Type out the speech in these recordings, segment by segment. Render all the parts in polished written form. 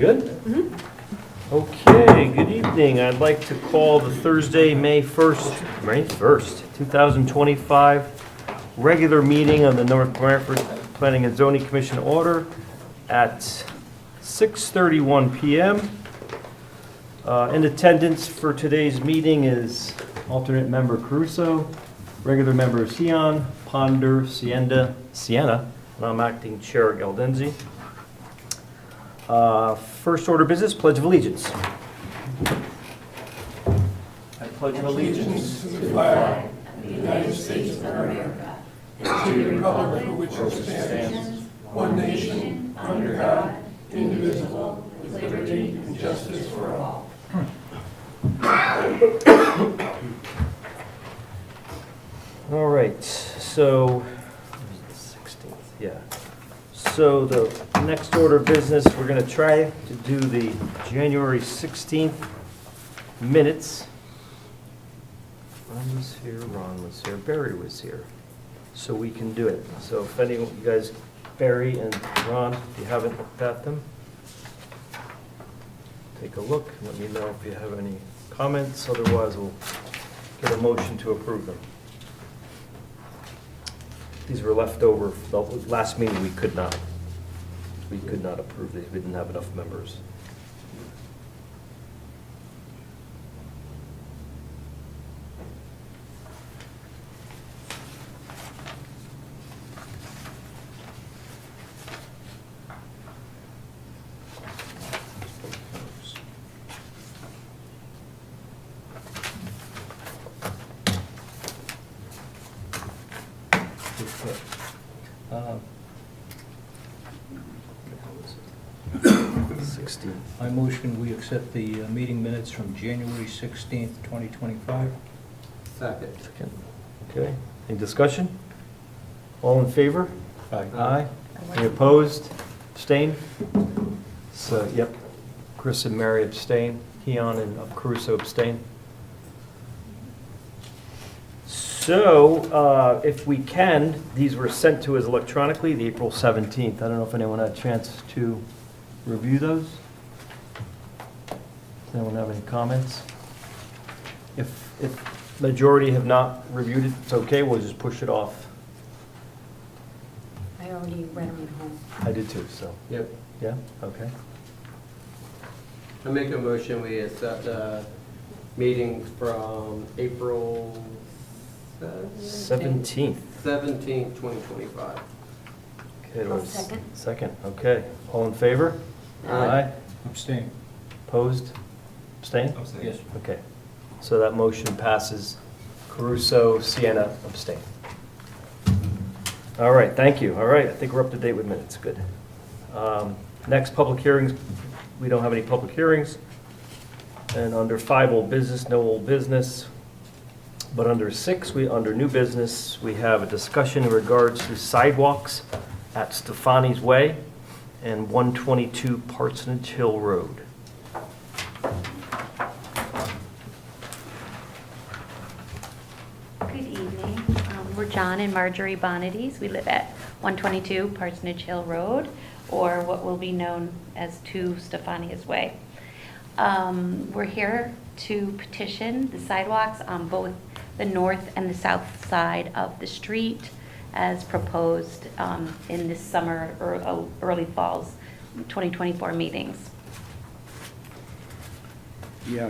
Good? Okay, good evening. I'd like to call the Thursday, May 1st, 2025 regular meeting of the North Branford Planning and Zoning Commission order at 6:31 PM. In attendance for today's meeting is alternate member Caruso, regular member Sion, Ponder, Siena, and I'm acting chair Galdenzi. First order of business, Pledge of Allegiance. I pledge allegiance To the flag of the United States of America, and to the republic for which it stands, one nation, under God, indivisible, with liberty and justice for all. All right, so, 16th, yeah. So the next order of business, we're going to try to do the January 16th minutes. Ron was here, Ron was here, Barry was here, so we can do it. So if any of you guys, Barry and Ron, if you haven't looked at them, take a look, and let me know if you have any comments, otherwise we'll get a motion to approve them. These were left over, the last meeting we could not approve these, we didn't have enough members. Um, 16. I motion we accept the meeting minutes from January 16th, 2025. Second. Second. Okay, any discussion? All in favor? Aye. Any opposed? Abstain? So, yep, Chris and Mary abstain, Keon and Caruso abstain. So, if we can, these were sent to us electronically, the April 17th. I don't know if anyone had a chance to review those. Does anyone have any comments? If majority have not reviewed it, it's okay, we'll just push it off. I already read them at home. I did too, so, Yep. yeah, okay. I make a motion, we accept the meetings from April 17th. 17th, 2025. Okay, I'll there's- second. Second, okay. All in favor? Aye. Abstain. Opposed? Abstain? Yes. Okay. So that motion passes. Caruso, Siena, abstain. All right, thank you. All right, I think we're up to date with minutes, good. Next, public hearings. We don't have any public hearings. And under 5, old business, no old business. But under 6, under new business, we have a discussion in regards to sidewalks at Stefani's Way and 122 Parsonage Hill Road. Good evening. We're John and Marjorie Bonides. We live at 122 Parsonage Hill Road, or what will be known as 2 Stefania's Way. We're here to petition the sidewalks on both the north and the south side of the street as proposed in this summer or early fall's 2024 meetings. Yeah,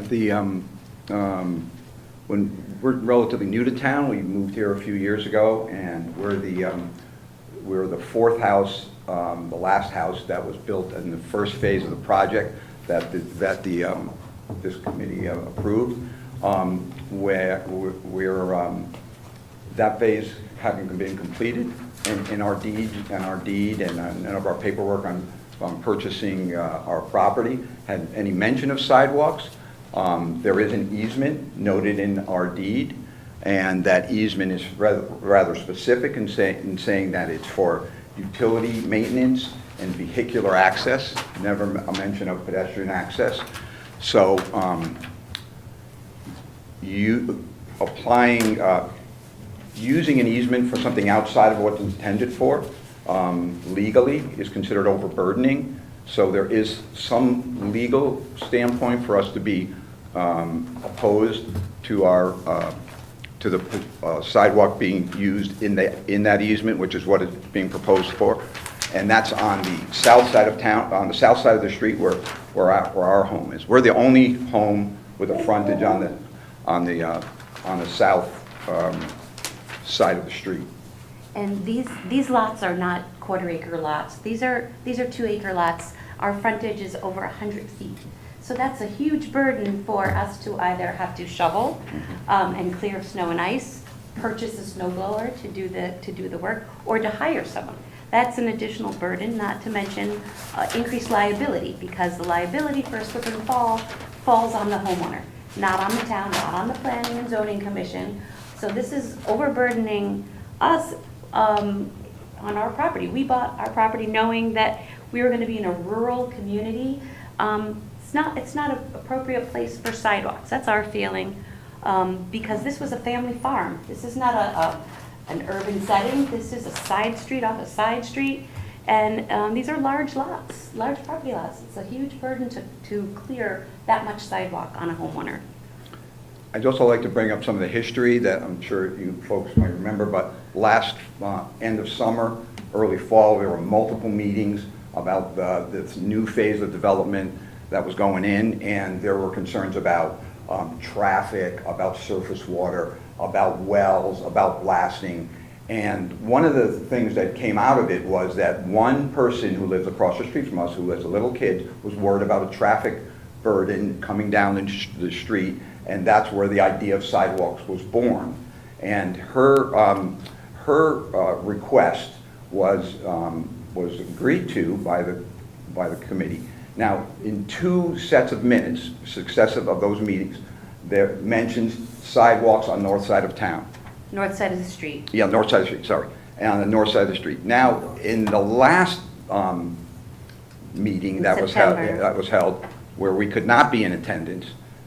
when we're relatively new to town, we moved here a few years ago, and we're the 4th house, the last house that was built in the first phase of the project that this committee approved. Where that phase having been completed in our deed and none of our paperwork on purchasing our property had any mention of sidewalks. There is an easement noted in our deed, and that easement is rather specific in saying that it's for utility maintenance and vehicular access, never a mention of pedestrian access. So using an easement for something outside of what's intended for legally is considered overburdening So there is some legal standpoint for us to be opposed to our, to the sidewalk being used in that easement, which is what it's being proposed for. And that's on the south side of town, on the south side of the street where our home is. We're the only home with a frontage on the south side of the street. And these lots are not quarter-acre lots. These are 2-acre lots. Our frontage is over 100 feet. So that's a huge burden for us to either have to shovel and clear snow and ice, purchase a snow blower to do the work, or to hire someone. That's an additional burden, not to mention increased liability, because the liability for a slip and fall falls on the homeowner, not on the town, not on the Planning and Zoning Commission. So this is overburdening us on our property. We bought our property knowing that we were going to be in a rural community. It's not an appropriate place for sidewalks. That's our feeling, because this was a family farm. This is not an urban setting. This is a side street off a side street, and these are large lots, large property lots. It's a huge burden to clear that much sidewalk on a homeowner. I'd also like to bring up some of the history that I'm sure you folks might remember, but last end of summer, early fall, there were multiple meetings about this new phase of development that was going in, and there were concerns about traffic, about surface water, about wells, about blasting. And one of the things that came out of it was that one person who lives across the street from us, who has a little kid, was worried about a traffic burden coming down the street, and that's where the idea of sidewalks was born. And her request was agreed to by the committee. Now, in 2 sets of minutes, successive of those meetings, there mentions sidewalks on north side of town. North side of the street. Yeah, north side of the street, sorry. And on the north side of the street. Now, in the last meeting that was held, where we could not be in attendance,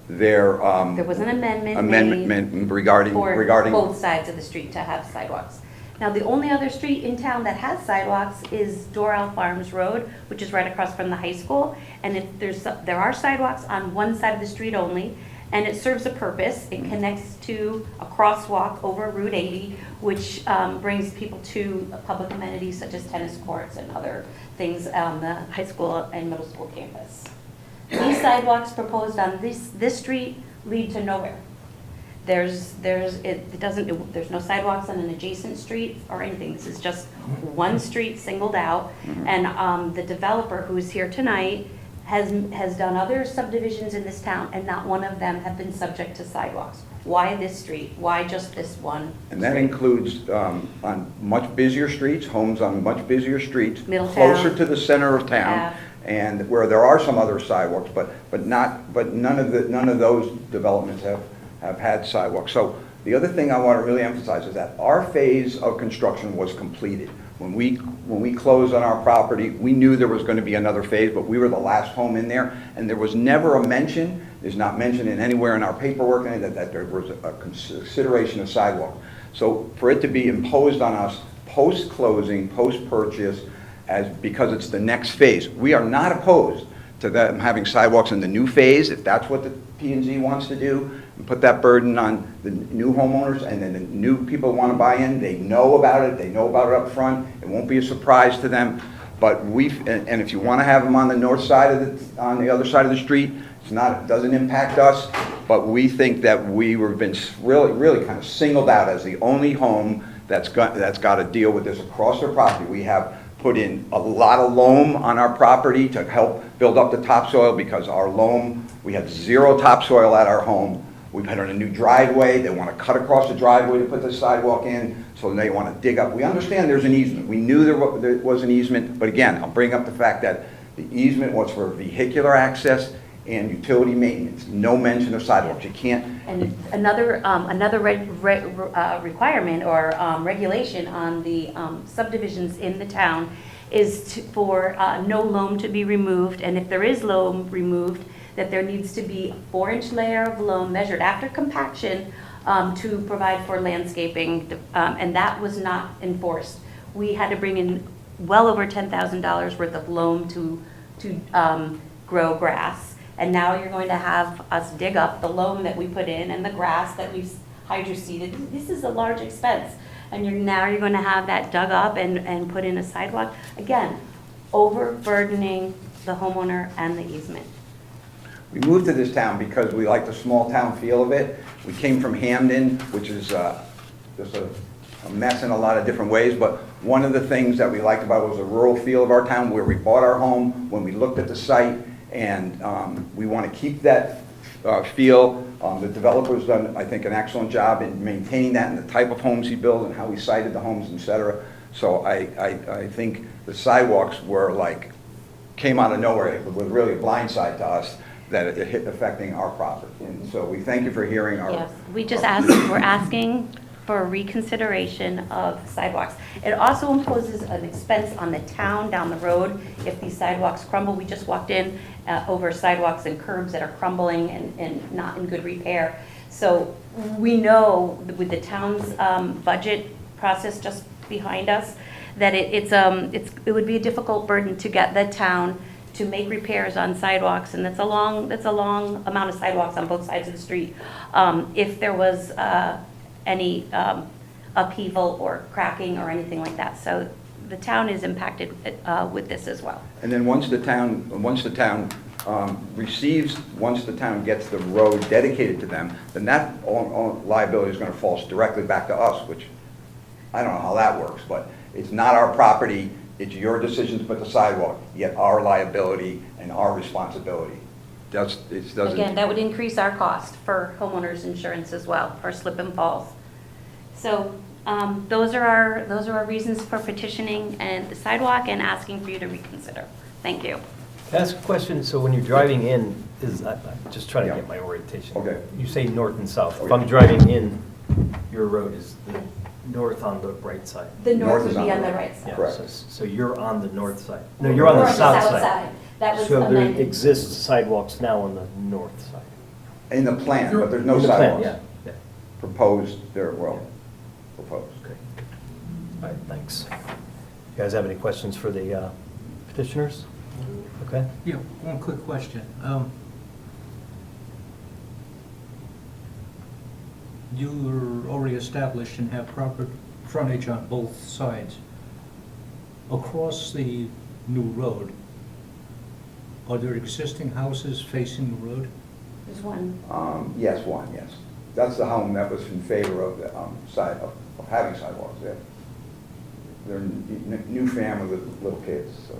there was an amendment made regarding both sides of the street to have sidewalks. Now, the only other street in town that has sidewalks is Doral Farms Road, which is right across from the high school. And there are sidewalks on one side of the street only, and it serves a purpose. It connects to a crosswalk over Route 80, which brings people to public amenities such as tennis courts and other things on the high school and middle school campus. These sidewalks proposed on this street lead to nowhere. There's no sidewalks on an adjacent street or anything. This is just one street singled out. And the developer who is here tonight has done other subdivisions in this town, and not one of them have been subject to sidewalks. Why this street? Why just this one? And that includes on much busier streets, homes on much busier streets, Middletown, closer to the center of town, and where there are some other sidewalks, but none of those developments have had sidewalks. So the other thing I want to really emphasize is that our phase of construction was completed. When we closed on our property, we knew there was going to be another phase, but we were the last home in there, and there was never a mention, there's not mentioned in anywhere in our paperwork that there was a consideration of sidewalk. So for it to be imposed on us post-closing, post-purchase, because it's the next phase, we are not opposed to them having sidewalks in the new phase, if that's what the P&Z wants to do, and put that burden on the new homeowners, and then the new people who want to buy in, they know about it up front, it won't be a surprise to them. But and if you want to have them on the north side on the other side of the street, it doesn't impact us, but we think that we were been really kind of singled out as the only home that's got to deal with this across their property. We have put in a lot of loam on our property to help build up the topsoil, because our loam, we had 0 topsoil at our home. We put in a new driveway. They want to cut across the driveway to put the sidewalk in, so they want to dig up. We understand there's an easement. We knew there was an easement, but again, I'll bring up the fact that the easement was for vehicular access and utility maintenance. No mention of sidewalks. You can't. And another requirement or regulation on the subdivisions in the town is for no loam to be removed, and if there is loam removed, that there needs to be a 4-inch layer of loam measured after compaction to provide for landscaping, and that was not enforced. We had to bring in well over $10,000 worth of loam to to grow grass. And now you're going to have us dig up the loam that we put in and the grass that we've hydroseeded. This is a large expense. And now you're going to have that dug up and put in a sidewalk. Again, overburdening the homeowner and the easement. We moved to this town because we like the small town feel of it. We came from Hamden, which is just a mess in a lot of different ways, but one of the things that we liked about it was the rural feel of our town, where we bought our home, when we looked at the site, and we want to keep that feel. The developer's done, I think, an excellent job in maintaining that and the type of homes he built and how he sited the homes, et cetera. So I think the sidewalks were like, came out of nowhere. It was really a blindside to us that it hit affecting our property. And so we thank you for hearing our... Yes, we just we're asking for a reconsideration of sidewalks. It also imposes an expense on the town down the road if these sidewalks crumble. We just walked in over sidewalks and curbs that are crumbling and not in good repair. So we know that with the town's budget process just behind us, that it would be a difficult burden to get the town to make repairs on sidewalks, and that's a long amount of sidewalks on both sides of the street. If there was any upheaval or cracking or anything like that. So the town is impacted with this as well. And then once the town gets the road dedicated to them, then that all liability is going to fall directly back to us, which I don't know how that works, but it's not our property. It's your decision to put the sidewalk, yet our liability and our responsibility. Again, that would increase our cost for homeowners insurance as well, for slip and falls. So those are our reasons for petitioning and the sidewalk and asking for you to reconsider. Thank you. Can I ask a question? So when you're driving in, I'm just trying to get my orientation. Okay. You say north and south. If Okay. I'm driving in your road, is the north on the right side? The north North is would be on on the the right. right side. Yeah, Correct. so you're on the north side. No, you're on Or the south side. That was So there amended. exists sidewalks now on the north side. In the plan, but there's no In the plan, sidewalks. yeah. Proposed, proposed. Okay. All right, thanks. You guys have any questions for the petitioners? Okay. Yeah, one quick question. You're already established and have proper frontage on both sides. Across the new road, are there existing houses facing the road? There's one. Yes, one, yes. That's the home that was in favor of the of having sidewalks there. They're new family with little kids, so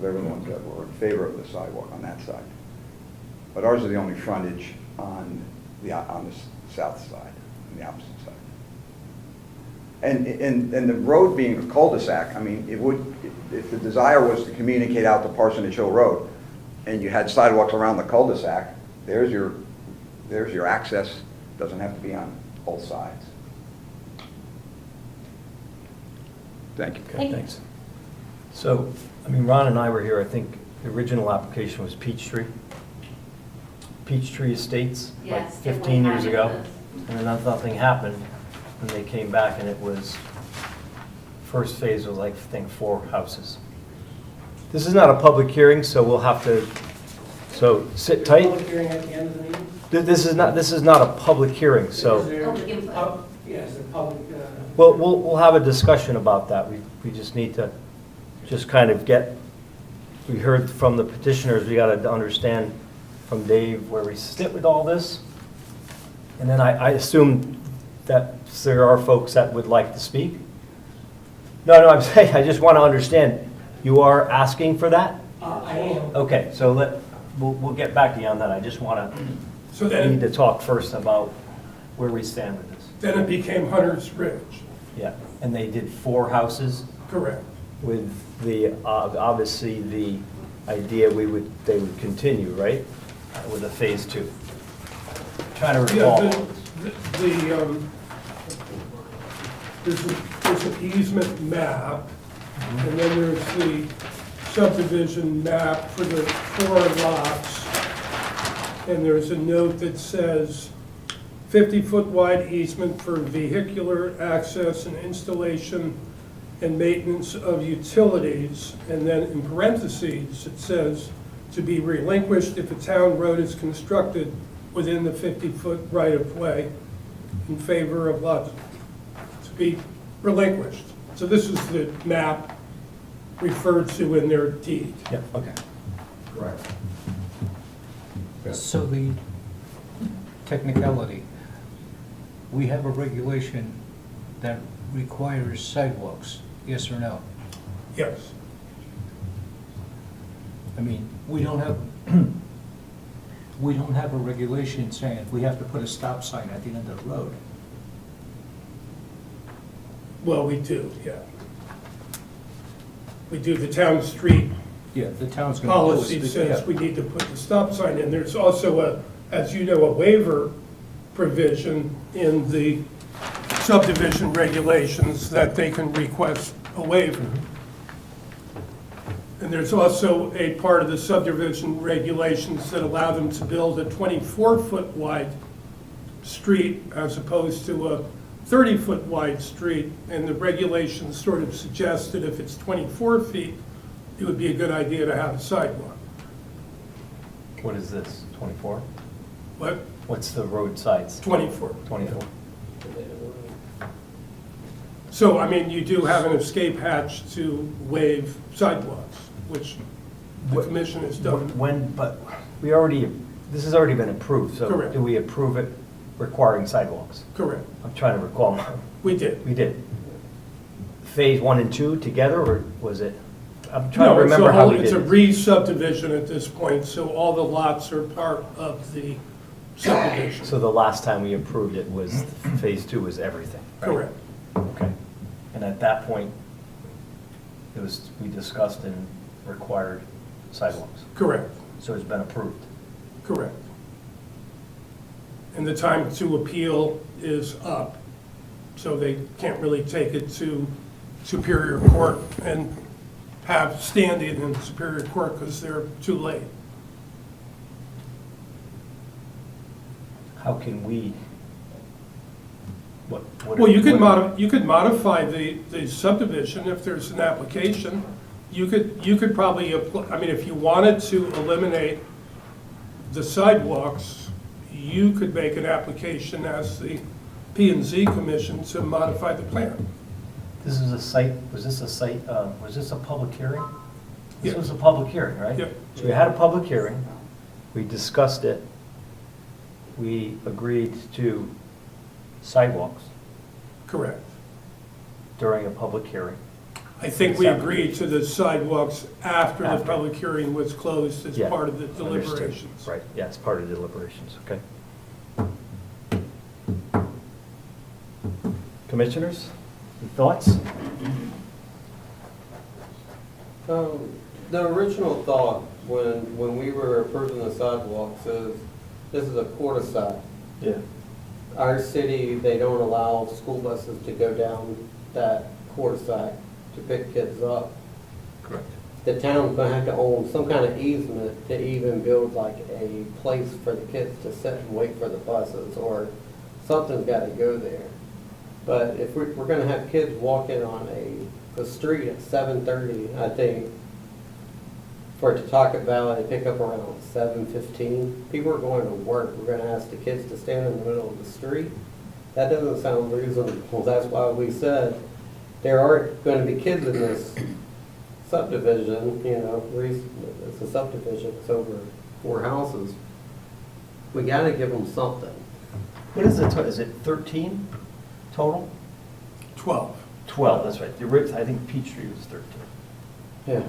they're the ones that were in favor of the sidewalk on that side. But ours is the only frontage on the south side, on the opposite side. And the road being a cul-de-sac, I mean, it would, if the desire was to communicate out to Parsonage Hill Road, and you had sidewalks around the cul-de-sac, there's your access. Doesn't have to be on both sides. Thank you. Thank you. Thanks. So, I mean, Ron and I were here, I think the original application was Peachtree Estates, like Yes, it 15 was years ago. added. And then nothing happened, and they came back and it was, first phase was like, I think, 4 houses. This is not a public hearing, so we'll have to, so sit tight. Public hearing at the end of the meeting? This is not a public hearing, so. Is there- Public input. Yes, the public, Well, we'll have a discussion about that. We just need to just kind of we heard from the petitioners, we got to understand from Dave where we sit with all this. And then I assume that there are folks that would like to speak. No, I'm saying, I just want to understand, you are asking for that? I am. Okay, so we'll get back to you on that. I just want So to, need to then, talk first about where we stand with this. then it became Hunter's Ridge, Yeah, and they did 4 houses correct? with the, obviously, the idea they would continue, right? With a phase 2. Trying to Yeah, recall. there's an easement map, and then there's the subdivision map for the 4 lots. And there's a note that says 50-foot wide easement for vehicular access and installation and maintenance of utilities, and then in parentheses, it says, to be relinquished if a town road is constructed within the 50-foot right-of-way in favor of lots to be relinquished. So this is the map referred to in their deed. Yeah, okay. Correct. So the technicality, we have a regulation that requires sidewalks, yes or no? Yes, I mean, we don't have, we don't have a regulation saying we have to put a stop sign at the end of the road. well, we do, yeah. We do, the town street Yeah, the town's gonna. policy says we need to put the stop sign in. There's also a, as you know, a waiver provision in the subdivision regulations that they can request a waiver. And there's also a part of the subdivision regulations that allow them to build a 24-foot wide street as opposed to a 30-foot wide street. And the regulations sort of suggest that if it's 24 feet, it would be a good idea to have a sidewalk. What is this, 24? What? What's the road sides? 24. 24. So, I mean, you do have an escape hatch to waive sidewalks, which the commission has done. When, but we already, this has already been approved, so Correct. do we approve it requiring sidewalks? Correct. I'm trying to recall. We did. We did. Phase 1 and 2 together, or was it? I'm trying No, to it's a remember how whole, we did it's a it. re-subdivision at this point, so all the lots are part of the subdivision. So the last time we approved it was, Phase 2 was everything, right? Correct. Okay. And at that point, it was, we discussed and required sidewalks. Correct. So it's been approved. Correct. And the time to appeal is up, so they can't really take it to Superior Court and have standing in Superior Court because they're too late. How can we? What? Well, you could what- you could modify the subdivision if there's an application. You could probably, I mean, if you wanted to eliminate the sidewalks, you could make an application as the P and Z Commission to modify the plan. This is a site, was this a site, was this a public hearing? This Yeah. was a public hearing, right? Yeah. So we had a public hearing, we discussed it, we agreed to sidewalks Correct. during a public hearing. I think we agreed to the sidewalks after the public hearing was closed as Yeah, part of the understood. deliberations. Right, yeah, it's part of the deliberations, okay. Commissioners, any thoughts? The original thought, when we were approving the sidewalks, is this is a cul-de-sac. Yeah. Our city, they don't allow school buses to go down that cul-de-sac to pick kids up. Correct. The town's gonna have to own some kind of easement to even build like a place for the kids to sit and wait for the buses, or something's gotta go there. But if we're gonna have kids walking on the street at 7:30, I think, for Tataka Valley, they pick up around 7:15. People are going to work. We're gonna ask the kids to stand in the middle of the street. That doesn't sound reasonable. That's why we said there are gonna be kids in this subdivision, you know, it's a subdivision, it's over 4 houses. We gotta give them something. What is it, is it 13 total? 12. 12, that's right. I think Peachtree was 13. Yeah.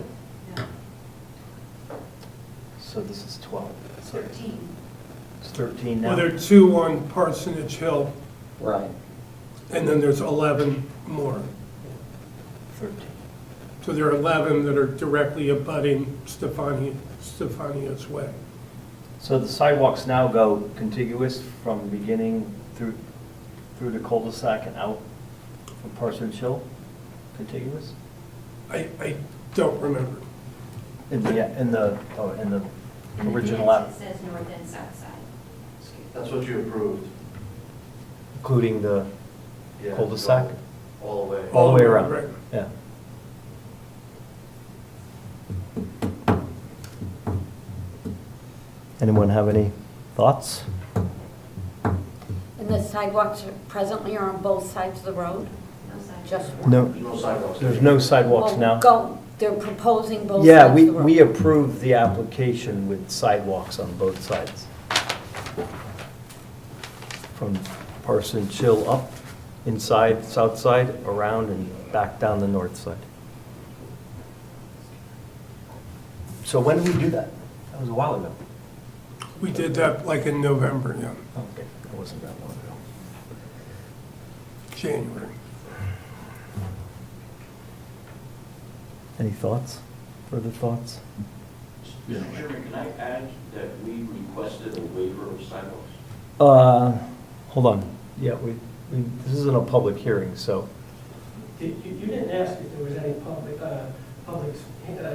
So this is 12. So it's 13 now? Well, there are 2 on Parsonage Hill, Right. and then there's 11 more. 13. So there are 11 that are directly abutting Stefania's Way. So the sidewalks now go contiguous from the beginning through the cul-de-sac and out from Parsonage Hill? Contiguous? I don't remember. In the original app, It says north and south side. That's what you approved. including the Yeah, cul-de-sac? All the way. All the way around. Right. Yeah. Anyone have any thoughts? And the sidewalks presently are on both sides of the road? Just one? No, There's no sidewalks. there's no sidewalks Well, now. they're proposing both Yeah, sides of the road? we approved the application with sidewalks on both sides. From Parsonage Hill up, inside, south side, around, and back down the north side. So when did we do that? That was a while ago. We did that like in November, yeah, Okay, that wasn't that long ago. January. Any thoughts? Further thoughts? Mr. Chairman, can I add that we requested a waiver of sidewalks? Hold on. Yeah, this isn't a public hearing, so. You didn't ask if there was any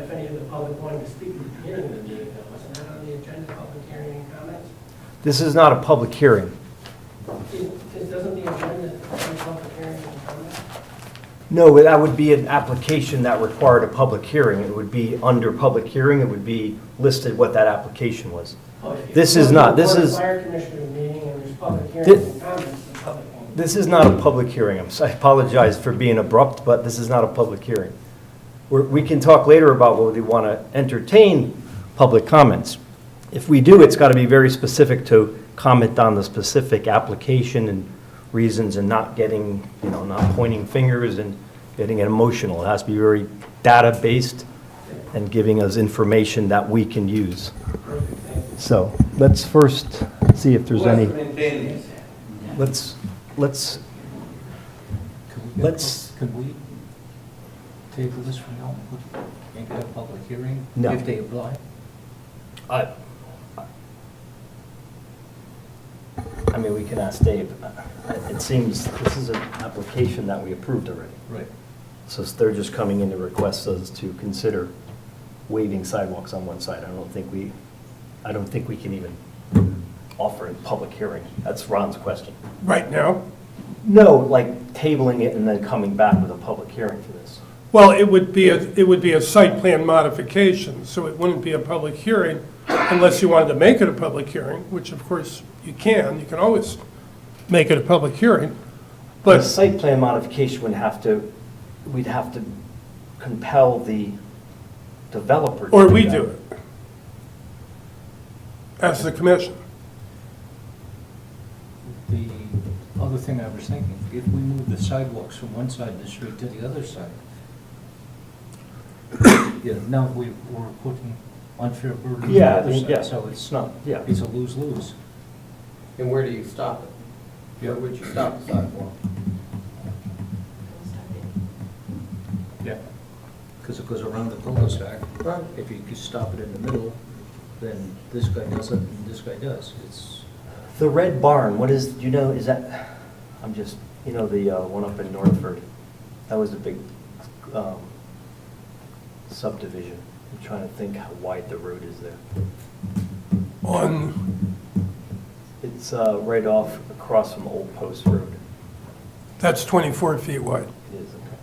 if any of the public wanted to speak at the beginning of the meeting, though. Wasn't that on the agenda, public hearing and comments? This is not a public hearing. Doesn't the agenda say public hearing and comments? No, that would be an application that required a public hearing. It would be under public hearing, it would be listed what that application was. Oh, if you This go is to not- a this Board of is- Fire Commissioner meeting and there's public Thi- hearings and comments, it's a public hearing. This is not a public hearing. I apologize for being abrupt, but this is not a public hearing. We can talk later about whether we want to entertain public comments. If we do, it's got to be very specific to comment on the specific application and reasons and not getting, not pointing fingers and getting emotional. It has to be very data-based and giving us information that we can use. So let's first see if there's any. Let's Could we table this for now, make it a public hearing? No. If they apply? I mean, we can ask Dave. It seems this is an application that we approved already. Right. So they're just coming in to request us to consider waiving sidewalks on one side. I don't think we can even offer a public hearing. That's Ron's question. Right now? No, like tabling it and then coming back with a public hearing for this. Well, it would be a site plan modification, so it wouldn't be a public hearing unless you wanted to make it a public hearing, which of course you can always make it a public hearing. But a But, site plan modification we'd have to compel the developer to or we that. do it as the commission. The other thing I was thinking, if we move the sidewalks from one side of the street to the other side, now we're putting unfair burden on the Yeah, I other mean, side, yeah, so it's not, yeah. it's a lose-lose. And where do you stop it? Where would you stop the sidewalk? Yeah. Because it goes around the cul-de-sac. Right. If you could stop it in the middle, then this guy does it and this guy does. It's, The Red Barn, what is, do you know, is that, I'm just, the one up in Northford, that was a big subdivision. I'm trying to think how wide the road is there. On, It's right off across from Old Post Road. that's 24 feet wide, It is, okay.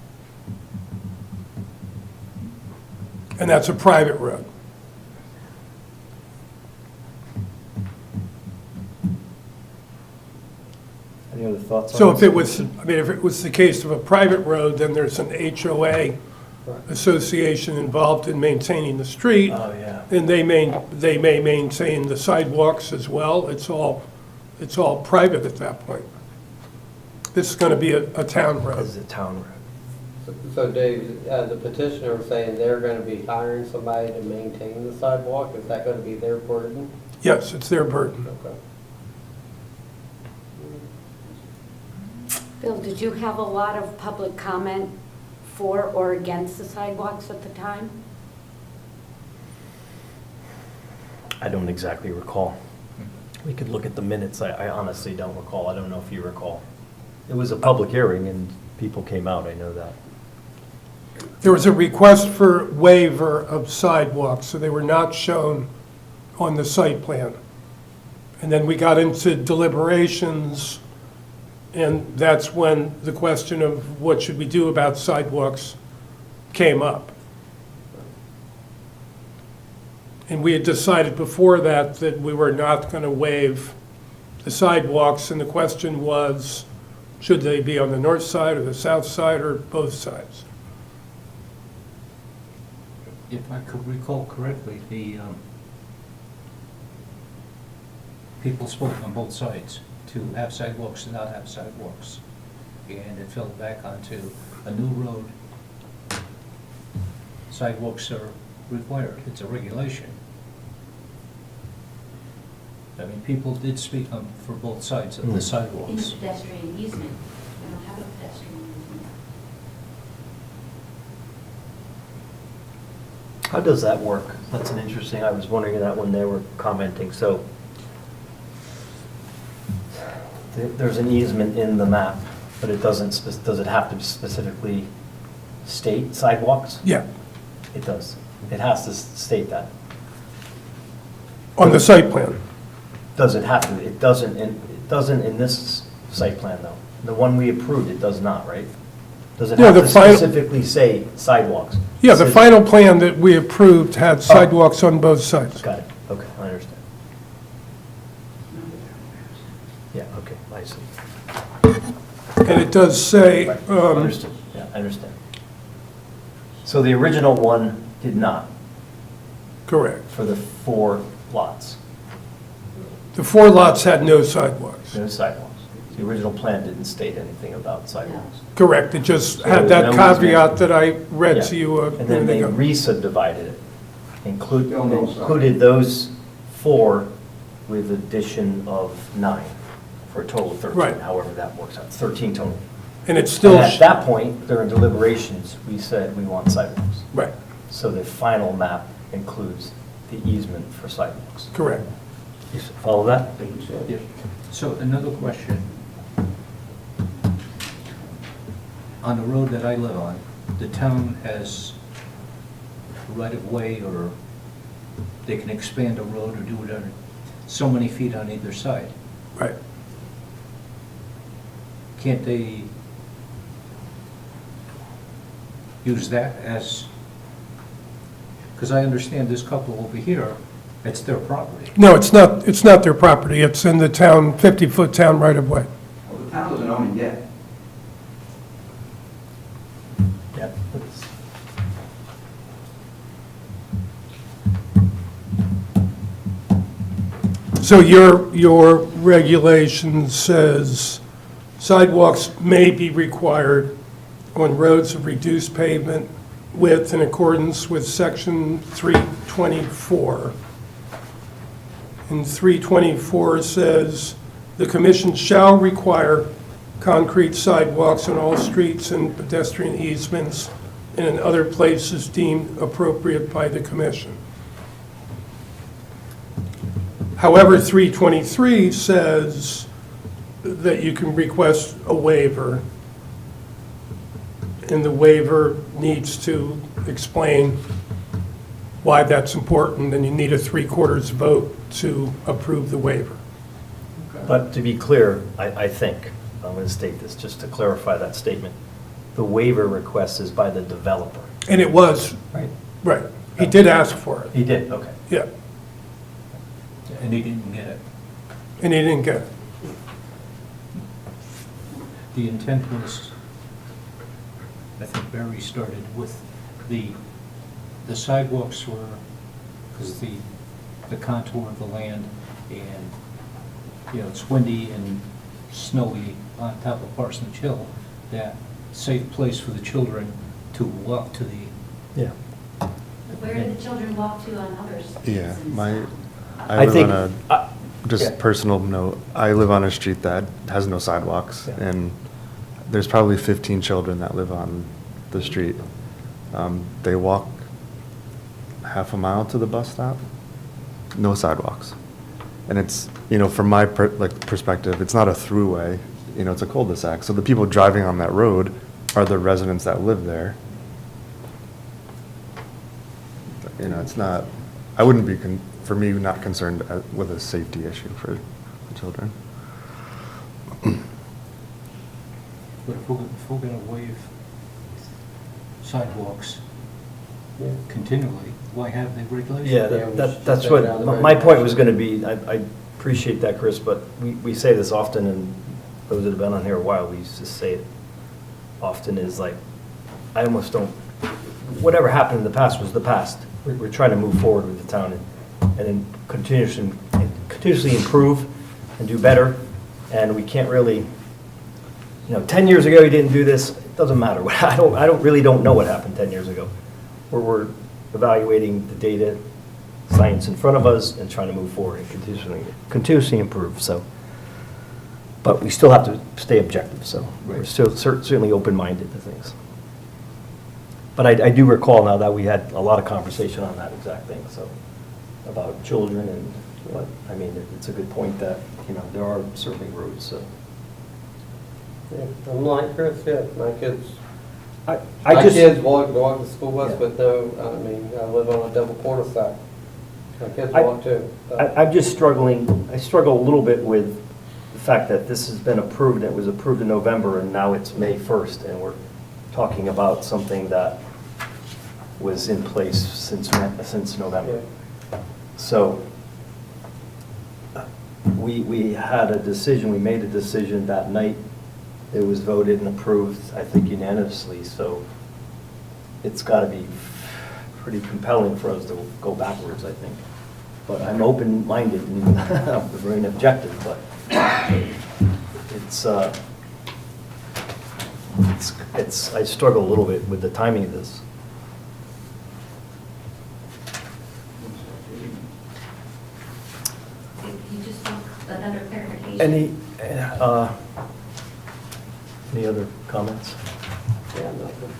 and that's a private road. Any other thoughts on So this? if it was the case of a private road, then there's an HOA association involved in maintaining the street. Oh, yeah. And they may maintain the sidewalks as well. It's all private at that point. This is going to be a town This road. is a town road. So Dave, the petitioner was saying they're going to be hiring somebody to maintain the sidewalk. Is that going to be their burden? Yes, it's their burden. Okay. Bill, did you have a lot of public comment for or against the sidewalks at the time? I don't exactly recall. We could look at the minutes. I honestly don't recall. I don't know if you recall. It was a public hearing and people came out, I know that. There was a request for waiver of sidewalks, so they were not shown on the site plan. And then we got into deliberations, and that's when the question of what should we do about sidewalks came up. And we had decided before that we were not going to waive the sidewalks, and the question was, should they be on the north side or the south side or both sides? If I could recall correctly, the people spoke on both sides to have sidewalks and not have sidewalks. And it fell back onto a new road. Sidewalks are required, it's a regulation. I mean, people did speak on, for both sides of the In sidewalks. pedestrian easement, we don't have a pedestrian easement. How does that work? That's an interesting, I was wondering that when they were commenting. So there's an easement in the map, but it doesn't, does it have to specifically state sidewalks? Yeah, It does. It has to state that. on the site plan. Does it have to? It doesn't in this site plan, though. The one we approved, it does not, right? Does it Yeah, have the to final- specifically say sidewalks? Yeah, the Says- final plan that we approved had sidewalks on both sides. Got it. Okay, I understand. Yeah, okay, I see. And it does say, Right, understood. Yeah, I understand. So the original one did not correct. for the 4 lots, The 4 lots had no sidewalks. no sidewalks. The original plan didn't state anything about sidewalks. Correct, it just So had that no caveat easement. that I read to Yeah. you a And then minute they ago. re-subdivided it, Still no sidewalk. included those 4 with addition of 9, for a total of 13, Right. however that works out, 13 total. And it's still, And at that point, during deliberations, we said we want sidewalks. right, So the final map includes the easement for sidewalks. correct. You follow that? Yeah. So another question. On the road that I live on, the town has right of way, or they can expand a road or do it on so many feet on either side. Right. Can't they use that as, because I understand this couple over here, it's their property. No, it's not their property, it's in the town, 50-foot town right-of-way. Well, the town doesn't own it yet. Yeah. So your regulation says sidewalks may be required on roads of reduced pavement width in accordance with section 324. And 324 says, "The commission shall require concrete sidewalks on all streets and pedestrian easements and in other places deemed appropriate by the commission." However, 323 says that you can request a waiver, and the waiver needs to explain why that's important, and you need a 3/4 vote to approve the waiver. But to be clear, I think, I'm going to state this, just to clarify that statement, the waiver request is by the developer. And it was, Right. right, he did ask for it, He did, okay. yeah, And he didn't get it. and he didn't get it. The intent was, I think Barry started with the sidewalks were, because the contour of the land, and, you know, it's windy and snowy on top of Parsonage Hill, that safe place for the children to walk to the, Yeah. Where do the children walk to on other streets? Yeah, and my, stuff? I I live think, on a, just yeah. personal note, I live on a street that has no sidewalks, Yeah. and there's probably 15 children that live on the street. They walk half a mile to the bus stop, no sidewalks. And it's, you know, from my perspective, it's not a throughway, you know, it's a cul-de-sac. So the people driving on that road are the residents that live there. You know, it's not, I wouldn't be, for me, not concerned with a safety issue for the children. but if we're gonna waive sidewalks, continually. Why have they regulations? Yeah, Yeah, we should that's take it out of the what, my point was regulations. gonna be, I appreciate that, Chris, but we say this often, and those that have been on here a while, we used to say it often, is like, I almost don't, whatever happened in the past was the past. We're trying to move forward with the town and then continuously improve and do better, and we can't really, 10 years ago you didn't do this, it doesn't matter. I don't know what happened 10 years ago. We're evaluating the data, science in front of us, and trying to move forward and continuously improve, so. But we still have to stay objective, so we're still certainly open-minded to things. But I do recall now that we had a lot of conversation on that exact thing, so, about children and what, I mean, it's a good point that, there are certainly roads, so. Yeah, I'm like Chris, yeah, my kids I just. kids walk the school bus, Yeah. but no, I mean, I live on a double cul-de-sac. My kids I- walk too. so. I'm just struggling, I struggle a little bit with the fact that this has been approved, it was approved in November, and now it's May 1st, and we're talking about something that was in place since November. Yeah. So, we had a decision, we made a decision that night, it was voted and approved, I think unanimously, so it's got to be pretty compelling for us to go backwards, I think. But I'm open-minded and very objective, but I struggle a little bit with the timing of this. You just want another clarification. Any other comments? Yeah, nothing.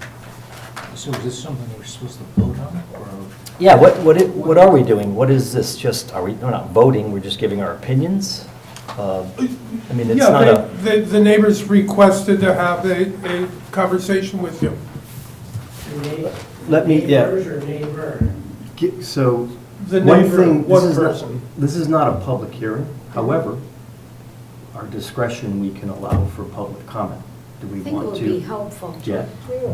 So is this something we're supposed to vote on, or? Yeah, what are we doing? What is this, just, we're not voting, we're just giving our opinions? I mean, it's not a, The neighbors requested to have a conversation with you. let me, yeah. Neighbors or neighbor? So, The one neighbor, thing, one person. this is not a public hearing, however, our discretion, we can allow for public comment. Do we I think it want would be to? helpful. Yeah.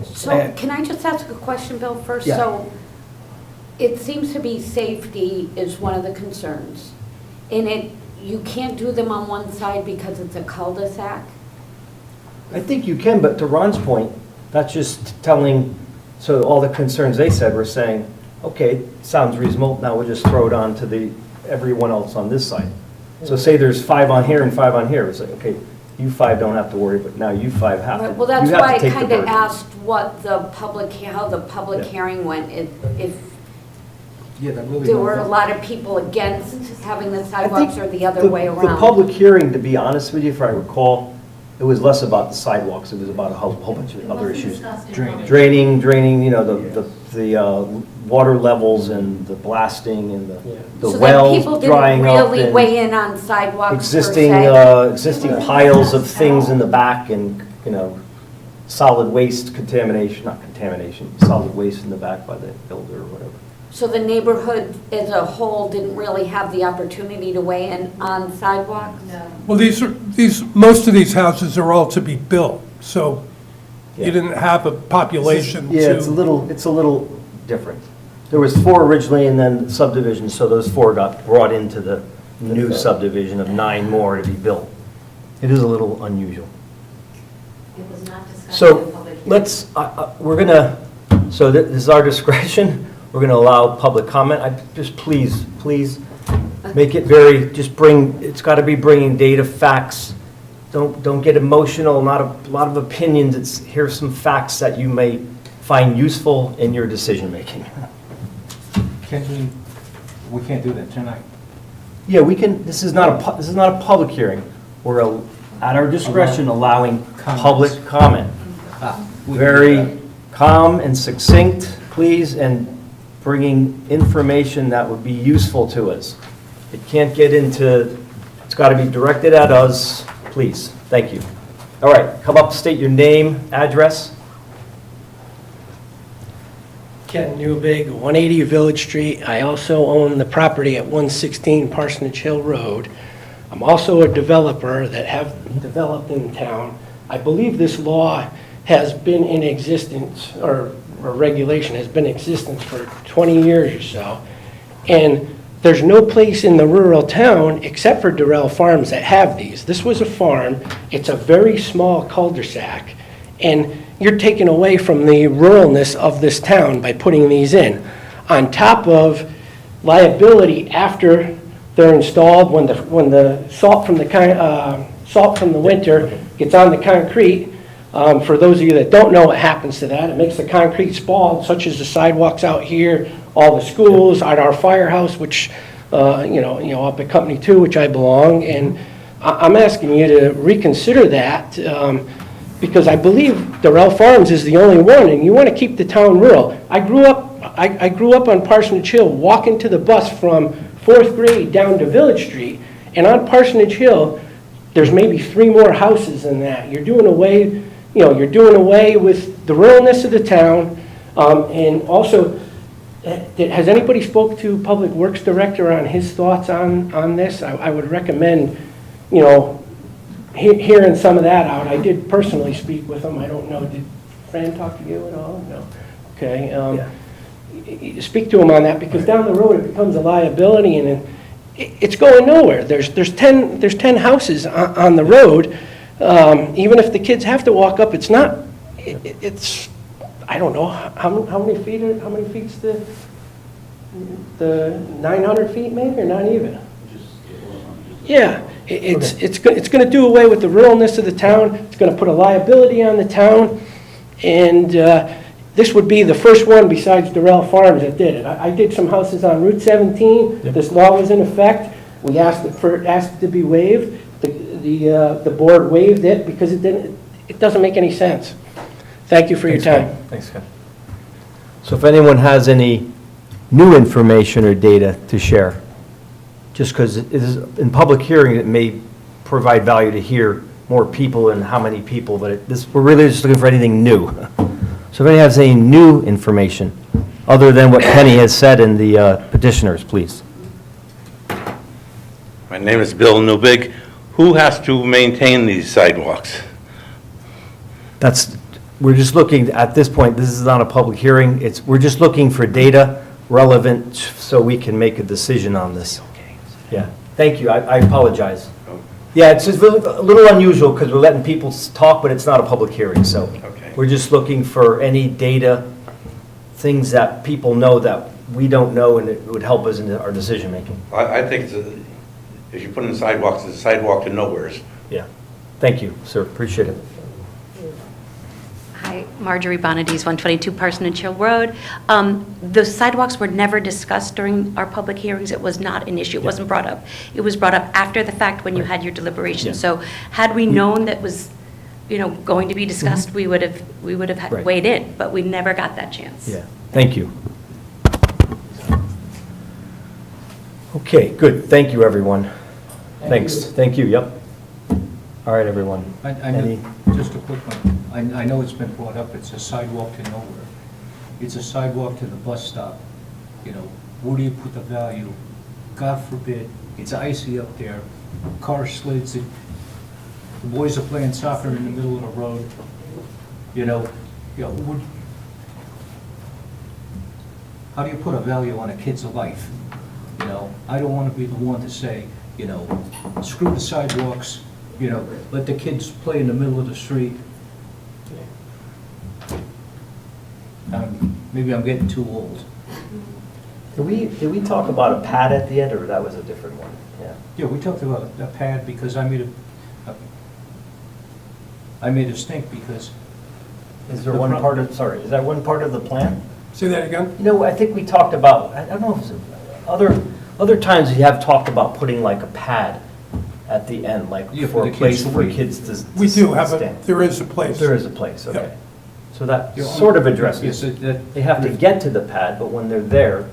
So can I just ask a question, Bill, first? Yeah. So it seems to be safety is one of the concerns. And you can't do them on one side because it's a cul-de-sac? I think you can, but to Ron's point, that's just telling, so all the concerns they said were saying, okay, sounds reasonable, now we'll just throw it on to everyone else on this side. So say there's 5 on here and 5 on here, it's like, okay, you 5 don't have to worry, but now you 5 have to. Right, well, that's you have why to I take the kind of burden. asked how the public Yeah. hearing went. If Yeah, that really. there were a lot of people against having the I think sidewalks or the other way around. The public hearing, to be honest with you, if I recall, it was less about the sidewalks, it was about a whole bunch of other issues. Drainage. Draining, the water levels and the blasting and Yeah. the So that wells people drying didn't up really and weigh in on sidewalks per existing, se? existing piles of things in the back and, solid waste contamination, not contamination, solid waste in the back by the builder or whatever. So the neighborhood as a whole didn't really have the opportunity to weigh in on sidewalks? No. Well, most of these houses are all to be built, so Yeah. you didn't have a population to. Yeah, it's a little different. There was 4 originally and then subdivisions, so those 4 got brought into the new subdivision of 9 more to be built. It is a little unusual. It was not discussed in So public hearing. let's, so this is our discretion. We're going to allow public comment. Just please make it it's got to be bringing data, facts. Don't get emotional, not a lot of opinions. Here's some facts that you may find useful in your decision-making. We can't do that tonight. Yeah, we can, this is not a public hearing. We're at our discretion allowing public comment. We can do Very calm and succinct, please, and bringing information that would be useful to us. It can't get into, it's got to be directed at us, please. Thank you. All right, come up, state your name, address. Ken Newbig, 180 Village Street. I also own the property at 116 Parsonage Hill Road. I'm also a developer that have developed in town. I believe this law has been in existence, or or regulation has been in existence for 20 years or so. And there's no place in the rural town except for Durrell Farms that have these. This was a farm. It's a very small cul-de-sac. And you're taking away from the ruralness of this town by putting these in. On top of liability after they're installed, when the salt from the winter gets on the concrete. For those of you that don't know what happens to that, it makes the concrete spalled, such as the sidewalks out here, all the schools, at our firehouse, which, up at Company 2, which I belong. And I'm asking you to reconsider that, because I believe Durrell Farms is the only one, and you want to keep the town rural. I grew up on Parsonage Hill, walking to the bus from 4th grade down to Village Street, and on Parsonage Hill, there's maybe 3 more houses than that. You're doing away with the ruralness of the town, and also, has anybody spoke to Public Works Director on his thoughts on this? I would recommend, hearing some of that out. I did personally speak with him. I don't know, did Fran talk to you at all? No. Okay. Speak to him on that, because down the road it becomes a liability, and it's going nowhere. There's 10 houses on the road. Even if the kids have to walk up, it's I don't know how many feet's the 900 feet maybe, or not even. Yeah, it's going to do away with the ruralness of the town. It's going to put a liability on the town, and this would be the first one besides Durrell Farms that did it. I did some houses on Route 17. Yep. This law was in effect. We asked it to be waived. The board waived it because it doesn't make any sense. Thank you for your time. Thanks, Ken. So if anyone has any new information or data to share, just because it is in public hearing, it may provide value to hear more people and how many people, but we're really just looking for anything new. So if anyone has any new information, other than what Penny has said in the petitioners, please. My name is Bill Newbig. Who has to maintain these sidewalks? We're just looking, at this point, this is not a public hearing, we're just looking for data relevant so we can make a decision on this. Yeah, thank you, I apologize. Yeah, it's just a little unusual because we're letting people talk, but it's not a public hearing, so we're just looking for any data, things that people know that we don't know, and it would help us in our decision making. I think if you put in sidewalks, it's a sidewalk to nowheres. Yeah, thank you, sir, appreciate it. Hi, Marjorie Bonides, 122 Parsonage Hill Road. The sidewalks were never discussed during our public hearings. It was not an issue. It wasn't brought up. It was brought up after the fact when you had your deliberation. Yeah. So had we known that was, going to be discussed, we would have weighed in, but we never got that chance. Yeah, thank you. Okay, good, thank you, everyone. Thanks, thank you, yep. All right, everyone. Just a quick one. I know it's been brought up, it's a sidewalk to nowhere. It's a sidewalk to the bus stop. Where do you put the value? God forbid, it's icy up there, car slids, the boys are playing soccer in the middle of the road. How do you put a value on a kid's life? I don't want to be the one to say, screw the sidewalks, let the kids play in the middle of the street. Maybe I'm getting too old. Did we talk about a pad at the end, or that was a different one? Yeah, we talked about a pad because I made a stink because. Is there one part of, is that one part of the plan? Say that again? I think we talked about, I don't know if it's other times we have talked about putting like a pad at the end, like for a place for kids to We do have stand. there is a place. There is a place, okay. Yep. So that sort of addresses, Yes, they have to get to the pad, but when they're there,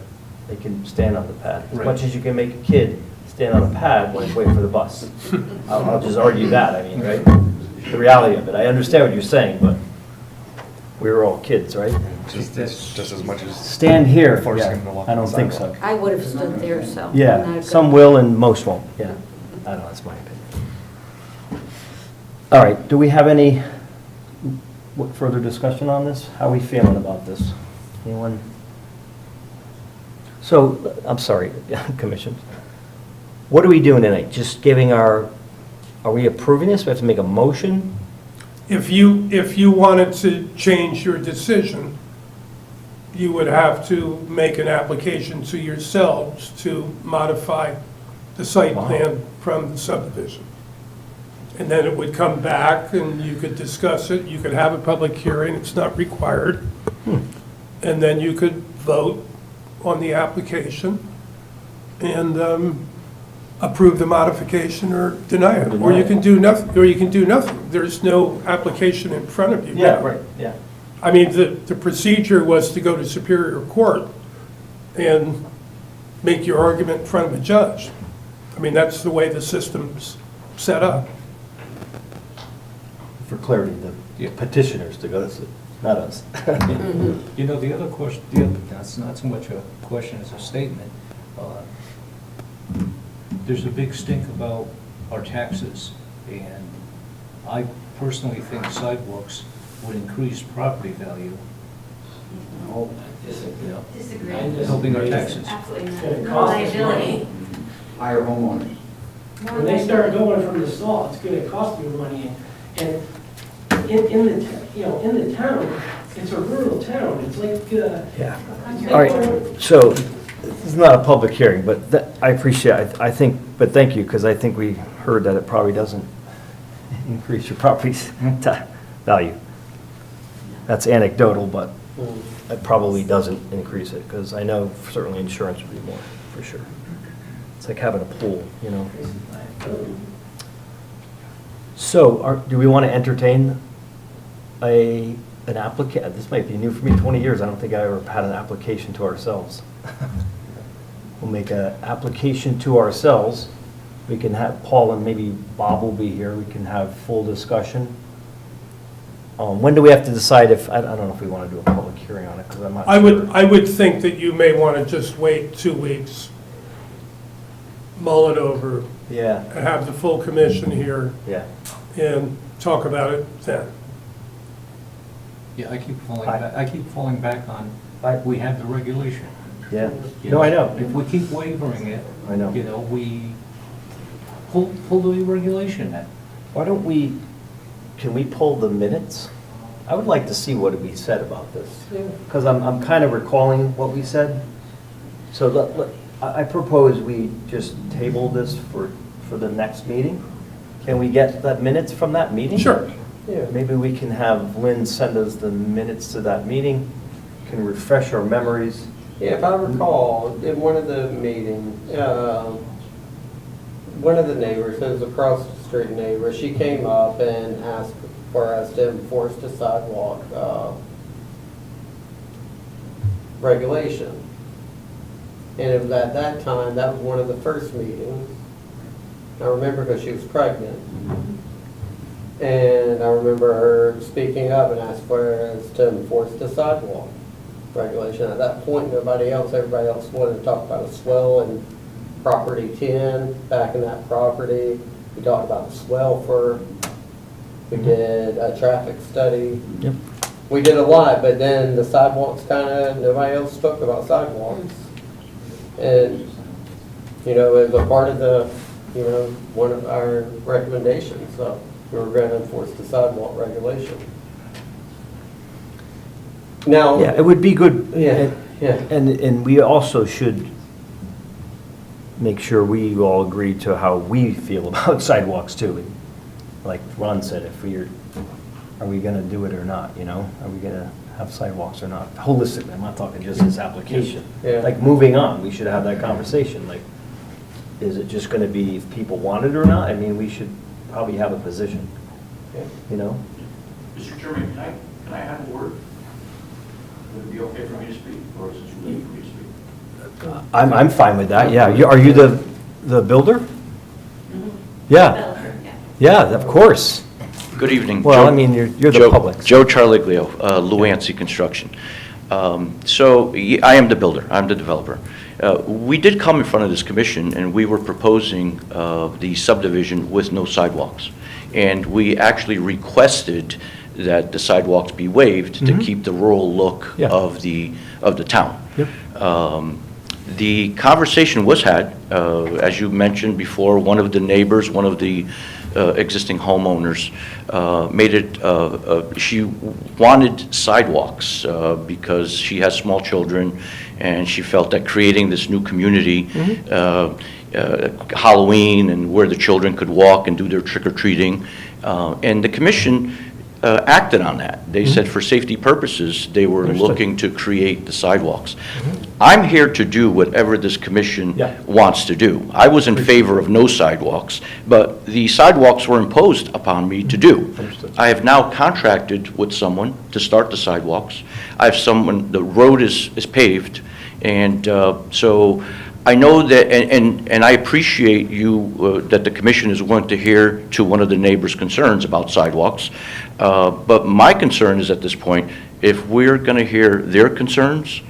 they can stand on the pad. As much as you can make a kid stand on a pad when he's waiting for the bus. I'll just argue that, right? The reality of it. I understand what you're saying, but we were all kids, right? Just as much as. Stand here, Forcing them to walk I don't on the think so. I would have stood there, so. I'm Yeah, not some good. will and most won't, yeah. I don't know, that's my opinion. All right, do we have any What further discussion on this? How are we feeling about this? Anyone? So, I'm sorry, Commission. What are we doing tonight? Just giving are we approving this? We have to make a motion? If you wanted to change your decision, you would have to make an application to yourselves to modify the site Wow. plan from the subdivision. And then it would come back and you could discuss it, you could have a public hearing, it's not required. And then you could vote on the application and approve the modification or deny it. Or you can do nothing, There's no application in front of you. Yeah. I mean, the procedure was to go to Superior Court and make your argument in front of a judge. I mean, that's the way the system's set up. For clarity, the petitioners to go, not us. You know, the other question, that's not so much a question as a statement. There's a big stink about our taxes, and I personally think sidewalks would increase property value. Disagree. Helping our taxes. Absolutely not. Liability. Hire homeowners. When they start going from the stall, it's gonna cost you money, and in the town, it's a rural town, it's like, Yeah. All right, so this is not a public hearing, but I appreciate, I think, but thank you, because I think we heard that it probably doesn't increase your property's value. That's anecdotal, but it probably doesn't increase it, because I know certainly insurance would be more, for sure. It's like having a pool, you know? So, do we want to entertain an applicant? This might be new for me, 20 years, I don't think I ever had an application to ourselves. We'll make an application to ourselves. We can have, Paul and maybe Bob will be here, we can have full discussion. When do we have to decide if, I don't know if we want to do a public hearing on it, because I'm not sure. I would think that you may want to just wait 2 weeks, mull it over, Yeah, and have the full commission here yeah. and talk about it then. Yeah, I keep falling back on, we have the regulation. Yeah, You no, I know. If we keep wavering it, I know. you know, we pull the regulation in. Why don't we, can we pull the minutes? I would like to see what we said about this, because I'm kind of recalling what we said. So I propose we just table this for the next meeting. Can we get the minutes from that meeting? Sure. Yeah. Maybe we can have Lynn send us the minutes to that meeting, can refresh our memories. Yeah, if I recall, in one of the meetings, one of the neighbors, it was across the street neighbor, she came up and asked for us to enforce the sidewalk regulation. And it was at that time, that was one of the first meetings. I remember because she was pregnant. And I remember her speaking up and asked for us to enforce the sidewalk regulation. At that point, everybody else wanted to talk about a swell in property 10, back in that property. We talked about the swell we did a traffic study. Yep. We did a lot, but then the sidewalks nobody else spoke about sidewalks. And, you know, it was a part of one of our recommendations, so we were going to enforce the sidewalk regulation. Now. Yeah, it would be good. Yeah, yeah. And we also should make sure we all agree to how we feel about sidewalks too. Like Ron said, are we gonna do it or not, you know? Are we gonna have sidewalks or not? Holistically, I'm not talking just this application. Yeah. Like moving on, we should have that conversation, like, is it just gonna be if people want it or not? I mean, we should probably have a position, Yeah. you know? Mr. Chairman, can I have a word? Would it be okay for me to speak, or is it too late for me to speak? I'm fine with that, yeah. Are you the builder? Yeah, yeah, of course. Good evening. Well, Joe- I mean, you're the Joe- public. Joe Charliglio, Luancy Construction. I am the builder, I'm the developer. We did come in front of this commission, and we were proposing the subdivision with no sidewalks. And we actually requested that the sidewalks be waived to keep the rural look Yeah. of the town. Yep. The conversation was had, as you mentioned before, one of the neighbors, one of the existing homeowners, made it, she wanted sidewalks because she has small children, and she felt that creating this new community, Halloween, and where the children could walk and do their trick-or-treating, and the commission acted on that. They said for safety purposes, they were Understood. looking to create the sidewalks. I'm here to do whatever this commission Yeah. wants to do. I was in favor of no sidewalks, but the sidewalks were imposed upon me to do. Understood. I have now contracted with someone to start the sidewalks. I have someone, the road is paved, and so I know that, and I appreciate you, that the commission is willing to hear to one of the neighbors' concerns about sidewalks. But my concern is at this point, if we're going to hear their concerns,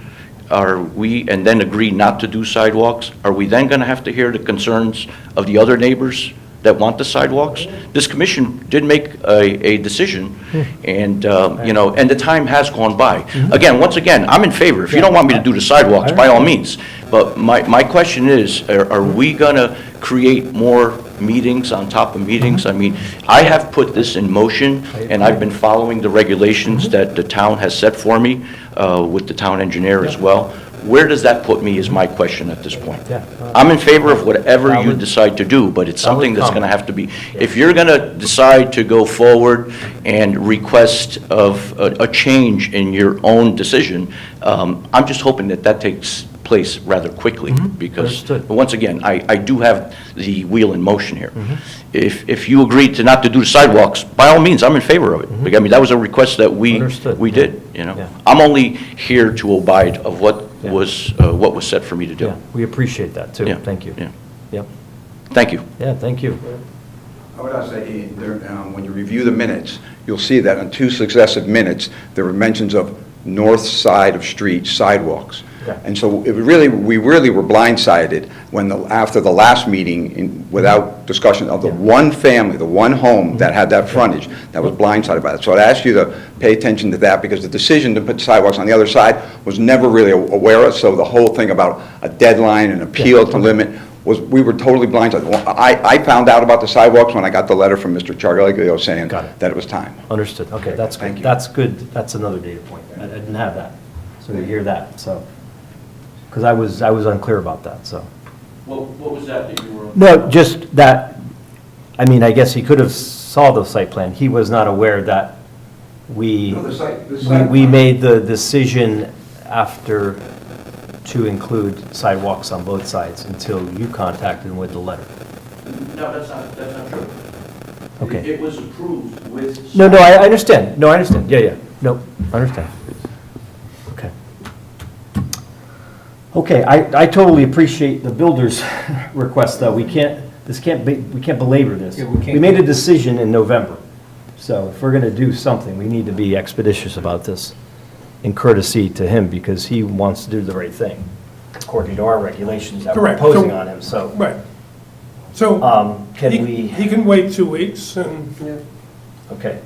are we, and then agree not to do sidewalks, are we then going to have to hear the concerns of the other neighbors that want the sidewalks? This commission did make a decision, and, you know, and the time has gone by. Again, once again, I'm in favor. If you don't want me to do the sidewalks, by all means. But my question is, are we going to create more meetings on top of meetings? I mean, I have put this in motion, and I've been following the regulations that the town has set for me, with the town engineer as well. Where does that put me is my question at this point. Yeah. I'm in favor of whatever you Valid. decide to do, but it's something that's going to comment. have to be, if you're going to decide to go forward and request of a change in your own decision, I'm just hoping that that takes place rather quickly, because, Understood. once again, I do have the wheel in motion here. If you agree to not to do the sidewalks, by all means, I'm in favor of it. I mean, that was a request that we Understood. did, you know? Yeah. I'm only here to abide of what Yeah. was set for me to do. Yeah, we appreciate that, too. Yeah. Thank you. Yeah. Yep. Thank you. Yeah, thank you. I would also say, when you review the minutes, you'll see that on 2 successive minutes, there were mentions of north side of street sidewalks. Yeah. And so we really were blindsided when, after the last meeting, without discussion of the one family, the one home that had that frontage, that was blindsided by it. So I'd ask you to pay attention to that, because the decision to put sidewalks on the other side was never really aware of, so the whole thing about a deadline and appeal to limit we were totally blindsided. Well, I found out about the sidewalks when I got the letter from Mr. Chargaglio saying Got it. that it was time. Understood. Okay, that's Thank good. you. That's good. That's another data point. I didn't have that. So to hear that, so, because I was unclear about that, so. What was that you were? No, just that, I mean, I guess he could have saw the site plan. He was not aware that we made the decision after to include sidewalks on both sides until you contacted him with the letter. No, that's not true. Okay. It was approved with. No, I understand. No, I understand. Yeah. No, I understand. Okay. Okay, I totally appreciate the builder's request, though. We can't belabor this. Yeah, we can't. We made a decision in November. So if we're going to do something, we need to be expeditious about this in courtesy to him, because he wants to do the right thing, according to our regulations that we're Correct. imposing on him, so. Right. So Can he we? he can wait 2 weeks, and Okay.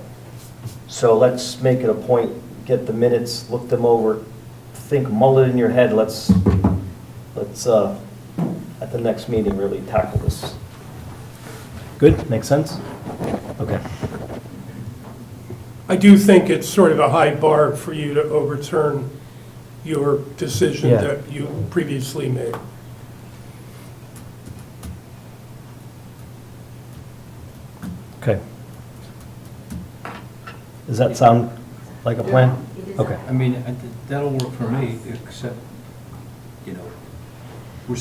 So let's make it a point, get the minutes, look them over, think, mull it in your head, let's, at the next meeting, really tackle this. Good? Make sense? Okay. I do think it's sort of a high bar for you to overturn your decision Yeah. that you previously made. Okay. Does that sound like a plan? Okay. I mean, that'll work for me, except, you know,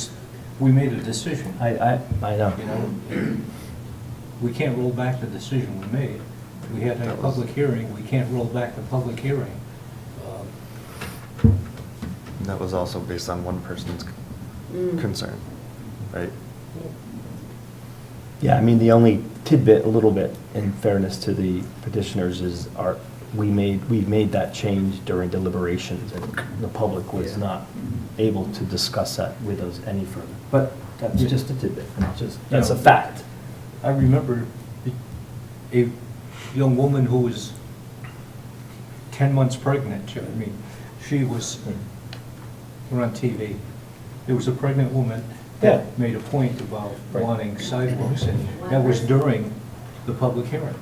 we made a decision, I know. you know? We can't roll back the decision we made. We had a public hearing, we can't roll back the public hearing. That was also based on one person's concern, right? Yeah, I mean, the only tidbit, a little bit, in fairness to the petitioners, is we made that change during deliberations, and the public was not able to discuss that with us any further. But that's just a tidbit, that's a fact. I remember a young woman who was 10 months pregnant. I mean, she was, we're on TV. There was a pregnant woman Yeah. that made a point about Right. wanting sidewalks, and that was during the public hearing.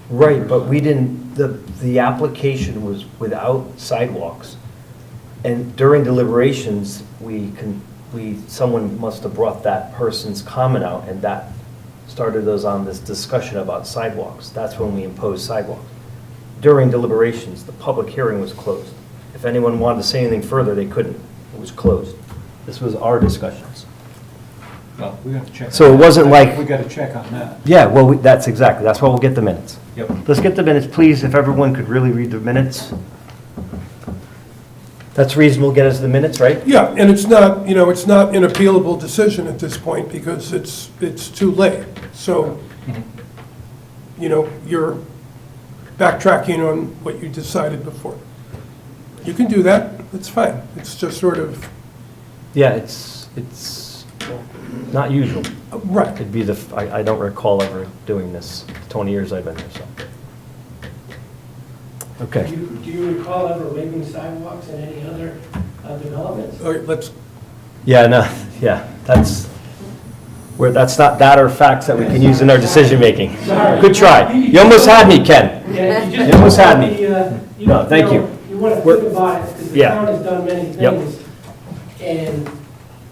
Right, but we didn't, the application was without sidewalks. And during deliberations, someone must have brought that person's comment out, and that started us on this discussion about sidewalks. That's when we imposed sidewalks. During deliberations, the public hearing was closed. If anyone wanted to say anything further, they couldn't. It was closed. This was our discussions. Well, we got to check. So on it wasn't that. like- We got to check on that. Yeah, well, that's why we'll get the minutes. Yep. Let's get the minutes, please, if everyone could really read the minutes. That's reasonable, get us the minutes, right? Yeah, and it's not, it's not an appealable decision at this point because it's too late. So, you're backtracking on what you decided before. You can do that, it's fine. It's just sort of, Yeah, it's not usual. right. It'd be I don't recall ever doing this, 20 years I've been here, so. Okay. Do you recall ever waiving sidewalks in any other developments? All right, let's, Yeah, no, yeah, that's not that or facts that we can use in our decision-making. Sorry. Good try. You almost had me, Ken. Yeah, You almost had me. No, thank you. You want to We're- think about it, because the Yeah. town has done many Yep. things, and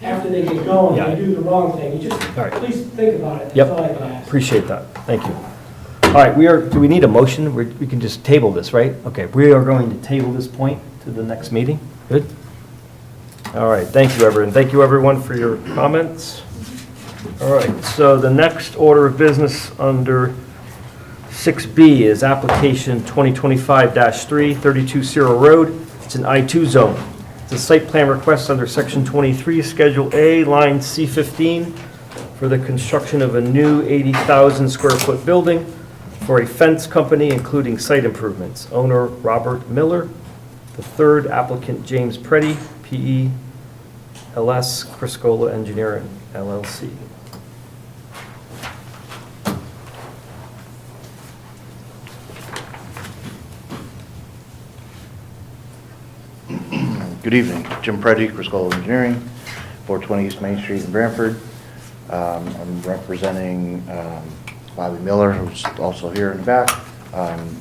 after they get going, Yeah. they do the wrong thing. You just, All right. please think about it, Yep. that's all I can ask. Appreciate that, thank you. All right, do we need a motion? We can just table this, right? Okay, we are going to table this point to the next meeting. Good? All right, thank you, everyone. Thank you, everyone, for your comments. All right, so the next order of business under 6B is application 2025-3, 32 Cyril Road. It's an I-2 zone. It's a site plan request under Section 23, Schedule A, Line C15, for the construction of a new 80,000 square foot building for a fence company, including site improvements. Owner Robert Miller. The third applicant James Preddy, PE, LS, Criscola Engineering, LLC. Good evening, Jim Preddy, Criscola Engineering, 420 East Main Street in Branford. I'm representing Bobby Miller, who's also here in the back.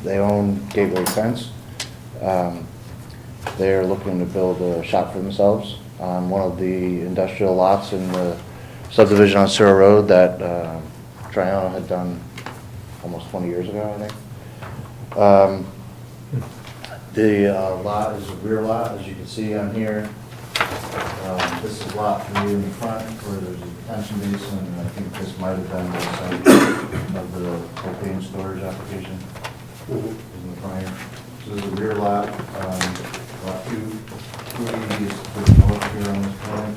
They own Gateway Fence. They're looking to build a shop for themselves on one of the industrial lots in the subdivision on Cyril Road that Triana had done almost 20 years ago, I think. The lot is a rear lot, as you can see on here. This is lot 3 in the front, where there's a detention basin, and I think this might have been the site of the propane storage application in the front here. So this is a rear lot, lot 280 is to the north here on this plan.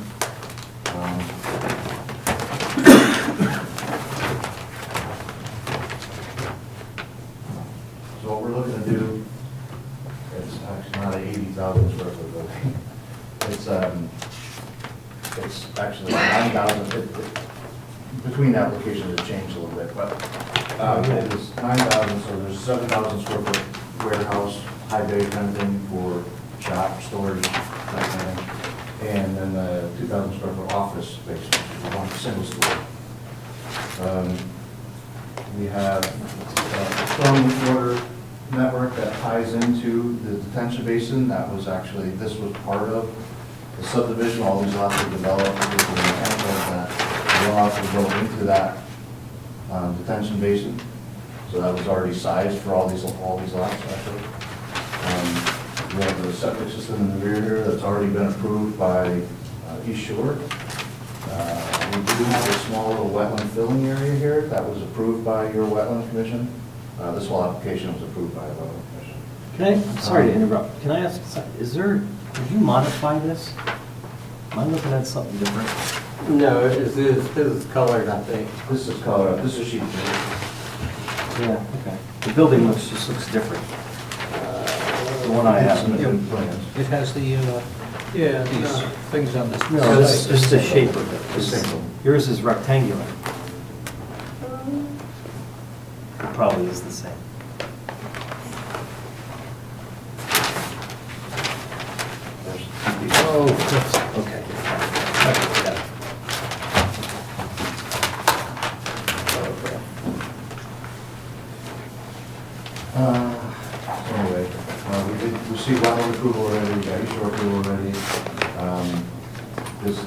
So what we're looking to do, it's actually not an 80,000 square foot building. It's actually 9,000. Between applications, it changed a little bit, but it was 9,000, so there's 7,000 square foot warehouse, high bay kind of thing for shop, storage, that kind of thing. And then the 2,000 square foot office space, which is one single story. We have a stormwater network that ties into the detention basin. That was actually, this was part of the subdivision. All these lots were developed with the intent of that the runoff would go into that detention basin. So that was already sized for all these lots, actually. We have the septic system in the rear here that's already been approved by East Shore. We do have a small little wetland filling area here that was approved by your wetland commission. This whole application was approved by the wetland commission. I'm sorry to interrupt. Can I ask, did you modify this? Am I looking at something different? No, this is colored, I think. This is color, this is sheet two. Yeah, okay. The building just looks different. The one I have. It has the, these things on this. No, it's just the shape of it. The single. Yours is rectangular. It probably is the same. Oh, that's, okay. Anyway, we did receive wetland approval already, we got each approval already. This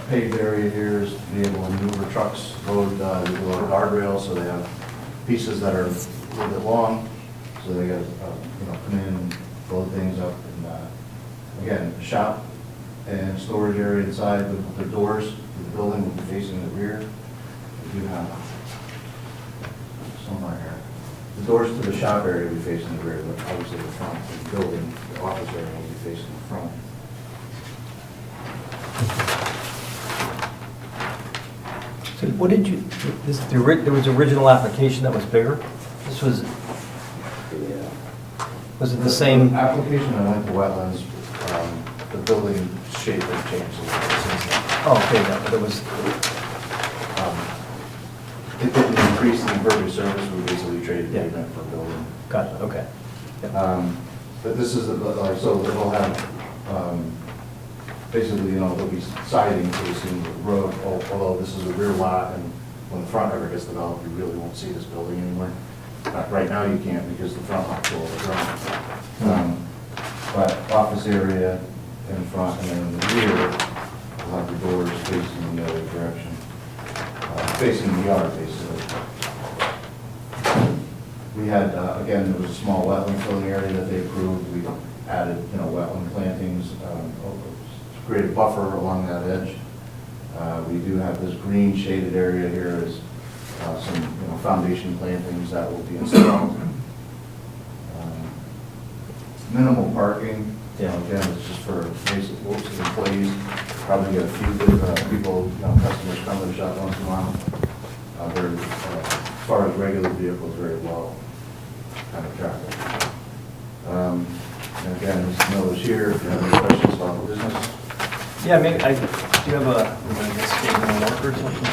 paved area here is to be able to maneuver trucks, load, we do a lot of guardrails, so they have pieces that are a little bit long, so they got, come in and load things up. And again, shop and storage area inside, the doors to the building will be facing the rear. We do have somewhere here. The doors to the shop area will be facing the rear, but obviously the front of the building, the office area will be facing the front. So what did you, there was original application that was bigger? This was, was it the same? Application that went to wetlands, the building shape has changed a little bit since then. Oh, okay, no, but it was, It didn't increase the impervious surface, we basically traded Yeah. pavement for building. gotcha, okay. But this is, like, so it'll have, basically, there'll be siding facing the road, although this is a rear lot, and when the front ever gets developed, you really won't see this building anymore. Right now you can't because the front lot's all overgrown. But office area in front, and then in the rear, we'll have the doors facing the other direction, facing the yard, basically. We had, again, there was a small wetland filling area that they approved. We added, wetland plantings, create a buffer along that edge. We do have this green shaded area here is some, foundation plantings that will be installed. Minimal parking, again, it's just for basic works and employees. Probably get a few people, customers come to the shop once in a while. As far as regular vehicles, very low kind of traffic. And again, Mr. Miller's here, if you have any questions about the business. Yeah, maybe, do you have a statement of work or something?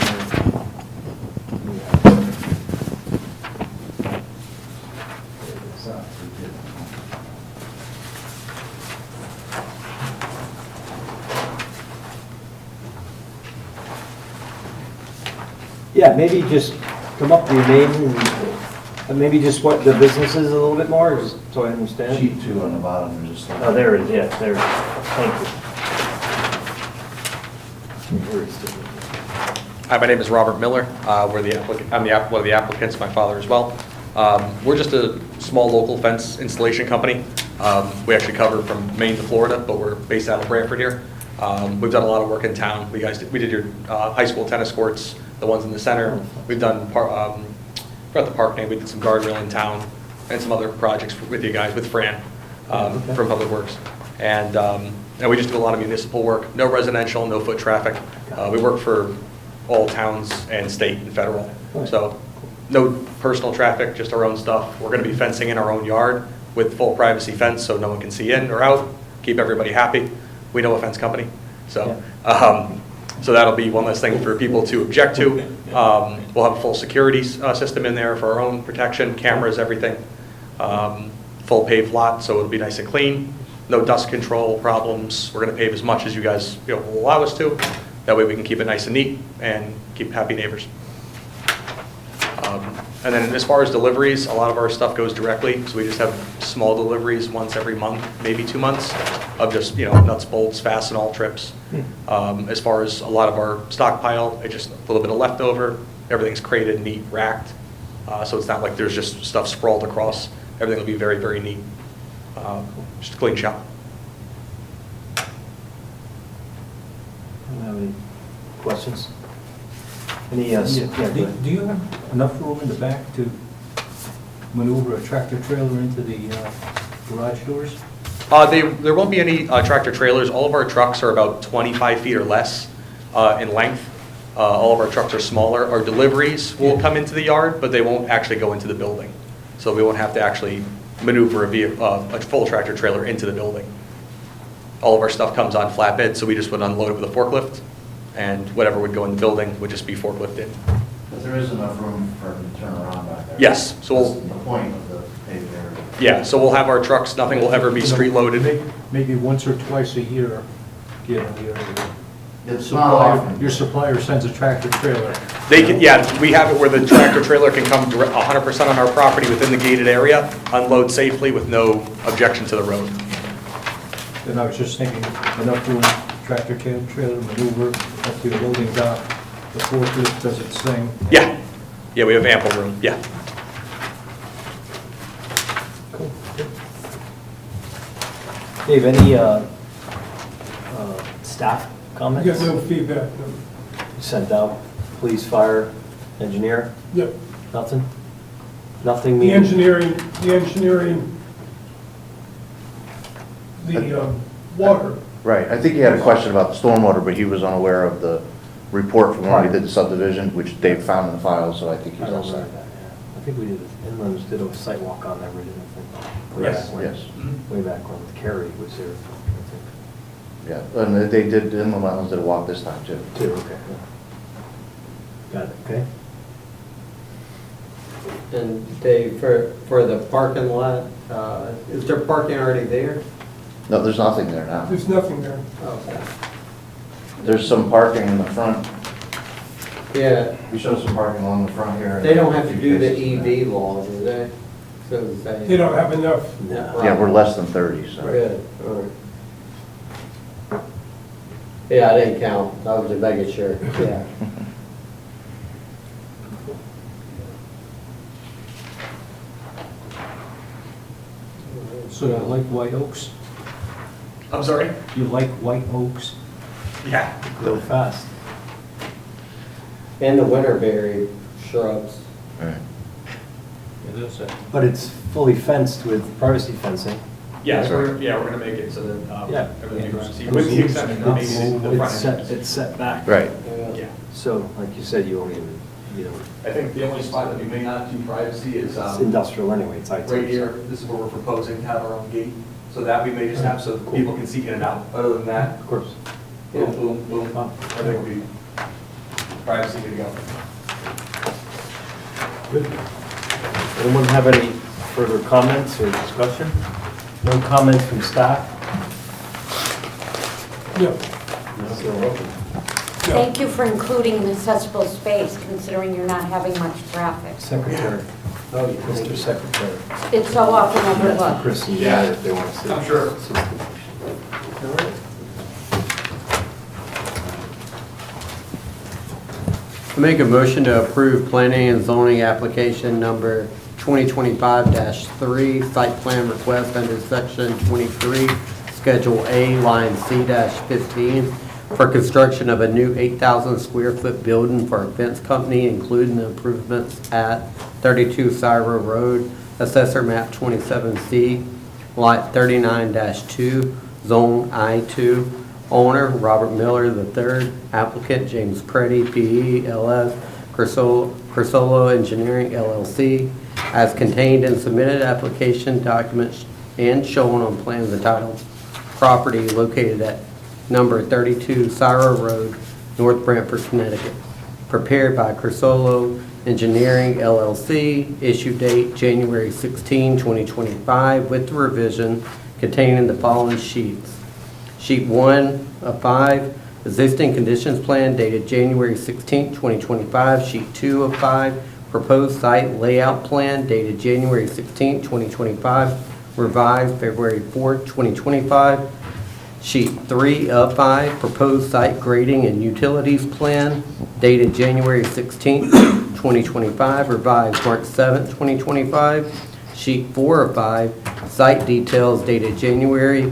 Yeah, maybe just come up with your name and maybe just what the business is a little bit more, just so I understand. Sheet 2 on the bottom, there's just. Oh, there it is, yeah, there it is. Thank you. Hi, my name is Robert Miller. I'm one of the applicants, my father as well. We're just a small local fence installation company. We actually cover from Maine to Florida, but we're based out of Branford here. We've done a lot of work in town. We did your high school tennis courts, the ones in the center. We've done, forgot the park name, we did some guardrail in town and some other projects with you guys, with Fran from Public Works. And we just do a lot of municipal work, no residential, no foot traffic. We work for all towns and state and federal. So no personal traffic, just our own stuff. We're going to be fencing in our own yard with full privacy fence so no one can see in or out, keep everybody happy. We know a fence company. So, so that'll be one less thing for people to object to. We'll have a full security system in there for our own protection, cameras, everything. Full paved lot, so it'll be nice and clean. No dust control problems. We're going to pave as much as you guys will allow us to. That way we can keep it nice and neat and keep happy neighbors. And then as far as deliveries, a lot of our stuff goes directly, so we just have small deliveries once every month, maybe 2 months, of just, nuts, bolts, fastenal trips. As far as a lot of our stockpile, it's just a little bit of leftover. Everything's crated, neat, racked. So it's not like there's just stuff sprawled across. Everything will be very, very neat. Just a clean shop. I don't have any questions? Any, Yeah. yeah, go ahead. Do you have enough room in the back to maneuver a tractor trailer into the garage doors? There won't be any tractor trailers. All of our trucks are about 25 feet or less in length. All of our trucks are smaller. Our deliveries will come into the yard, but they won't actually go into the building. So we won't have to actually maneuver a full tractor trailer into the building. All of our stuff comes on flatbed, so we just would unload it with a forklift, and whatever would go in the building would just be forklifted. But there is enough room for them to turn around back there. Yes, so That's we'll, the point of the paved area. yeah, so we'll have our trucks, nothing will ever be street loaded. Maybe once or twice a year, It's not often. Your supplier sends a tractor trailer. They can, yeah, we have it where the tractor trailer can come 100% on our property within the gated area, unload safely with no objection to the road. And I was just thinking, enough room, tractor trailer maneuver up to the loading dock, the forklift does its thing. Yeah, yeah, we have ample room, yeah. Dave, any staff I comments? got no feedback. No. You sent out police, fire, engineer, Yep. nothing? Nothing The meaning? engineering, water. Right, I think he had a question about the stormwater, but he was unaware of the report from when we did the subdivision, which Dave found in the file, so I think he's all set. I think we did, Inlands did a site walk on that, we didn't think. Way Yes. back when- Yes. Way back when Kerry was here, I think. Yeah, and they did, Inland Wetlands did a walk this time too. Too, okay. Got it, okay. And Dave, for the parking lot, is there parking already there? No, there's nothing there now. There's nothing there. Okay. There's some parking in the front. Yeah, We showed some parking along the front here. they don't have to do the EV law, do they? So They don't have enough. No. Yeah, we're less than 30, so. Good, all right. Yeah, I didn't count, I was just making sure, yeah. So you like white oaks? I'm sorry? You like white oaks? Yeah. Go fast. And the winterberry shrubs. Right. It is, But it's fully fenced with privacy fencing. Yes, we're gonna make it so that, Yeah. everything is, with the exception of maybe the front end. It's set back. Right. Yeah. So, like you said, you don't even, you know, I think the only spot that we may not do privacy is, it's industrial anyway, it's IT. right here, this is where we're proposing to have our own gate. So that we may just have so people can see in and out. Other than that, Of course. boom, boom, boom, everything will be privacy to go. Good. Anyone have any further comments or discussion? No comments from staff? No. So, Thank you for including an accessible space, considering you're not having much traffic. Secretary, Oh, yeah. Mr. Secretary. It's so often overlooked. Chris and Yeah. Jared, if they want to see. I'm sure. All right. I make a motion to approve planning and zoning application number 2025-3, site plan request under section 23, Schedule A, line C-15, for construction of a new 8,000 square foot building for a fence company, including the improvements at 32 Syra Road, Assessor Map 27C, Lot 39-2, Zone I-2. Owner, Robert Miller III. Applicant, James Preddy, P.E., L.S., Crisolo Engineering, LLC, as contained in submitted application documents and shown on plans entitled Property located at number 32 Syra Road, North Branford, Connecticut. Prepared by Crisolo Engineering, LLC. Issue date January 16, 2025, with the revision containing the following sheets. Sheet 1 of 5, existing conditions plan dated January 16, 2025. Sheet 2 of 5, proposed site layout plan dated January 16, 2025, revised February 4, 2025. Sheet 3 of 5, proposed site grading and utilities plan dated January 16, 2025, revised March 7, 2025. Sheet 4 of 5, site details dated January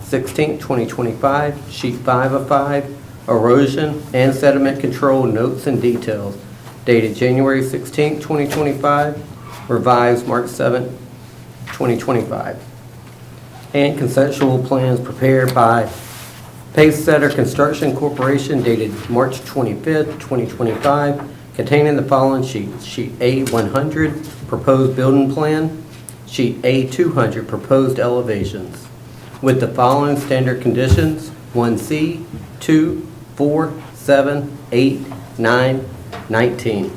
16, 2025. Sheet 5 of 5, erosion and sediment control notes and details dated January 16, 2025, revised March 7, 2025. And conceptual plans prepared by Pacesetter Construction Corporation dated March 25, 2025, containing the following sheets. Sheet A100, proposed building plan. Sheet A200, proposed elevations. With the following standard conditions: 1C, 2, 4, 7, 8, 9, 19.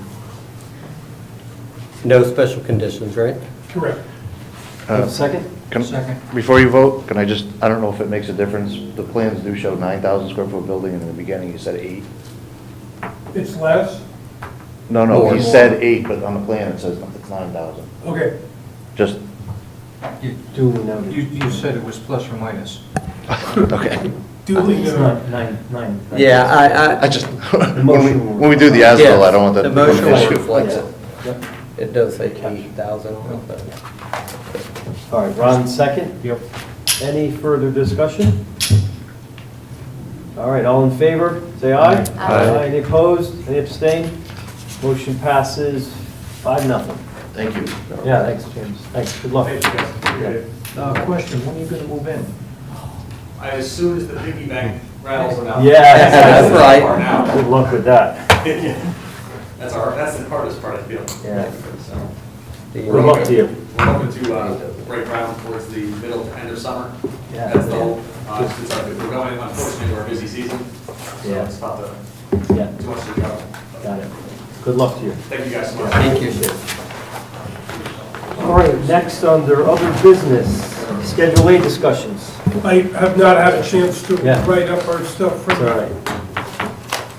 No special conditions, right? Correct. Second? Second. Before you vote, can I just, I don't know if it makes a difference, the plans do show 9,000 square foot building, and in the beginning you said 8. It's less? No, no, More. he said 8, but on the plan it says it's 9,000. Okay. Just, Duly noted. You said it was plus or minus. okay. Duly It's noted. not nine. Yeah, I just, motion when we do the as-built, I don't want that The to become motion an issue. reflects it. Yep. It does say 8,000 on it, but. All right, Ron, second? Yep. Any further discussion? All right, all in favor, say aye. Aye. Any opposed, any abstain? Motion passes 5-0. Thank you. Yeah, thanks, James. Thanks, good luck. Yeah. Question, when are you going to move in? As soon as the piggy bank rattles around. Yeah, That's right. Good luck with that. That's the hardest part, I feel. Yeah. So, Good luck to you. We're hoping to break ground towards the middle to end of summer. Yeah. That's the hope. Since we're going, unfortunately, to our busy season. So Yeah. it's about to, Yeah, too much to cover. got it. Good luck to you. Thank you guys so much. Thank you. All right, next under other business, Schedule A discussions. I have not had a chance to Yeah. write up our stuff for It's all right.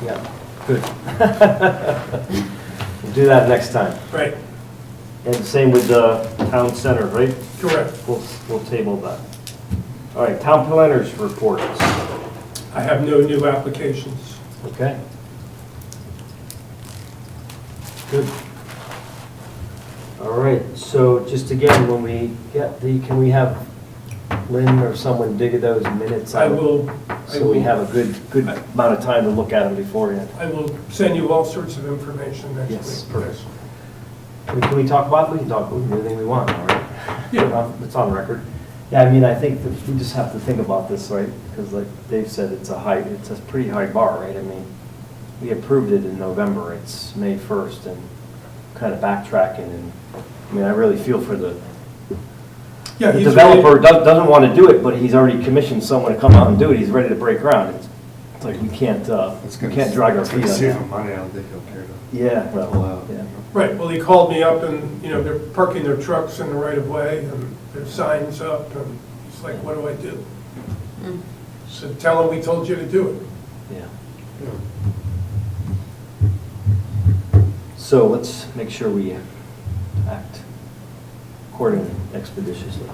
Yeah, good. We'll do that next time. Right, And same with the town center, right? correct. We'll table that. All right, town planners reports. I have no new applications. Okay. Good. All right, so just again, when we get can we have Lynn or someone dig those minutes out? I will So we have a good amount of time to look at them beforehand. I will send you all sorts of information next week. Yes, perfect. Can we talk about, we can talk about anything we want, all right? Yeah. It's on record. Yeah, I mean, I think that we just have to think about this, right? Because like Dave said, it's a pretty high bar, right? I mean, we approved it in November, it's May 1st, and kind of backtracking, and, I mean, I really feel for the Yeah, he's developer ready- doesn't want to do it, but he's already commissioned someone to come out and do it, he's ready to break ground. It's like, we can't drag our feet on Save that. him money, I don't think he'll care to. Yeah, pull well, out. yeah. Right, well, he called me up and, they're parking their trucks in the right of way and their signs up and it's like, what do I do? So tell him we told you to do it. Yeah. So let's make sure we act accordingly, expeditiously.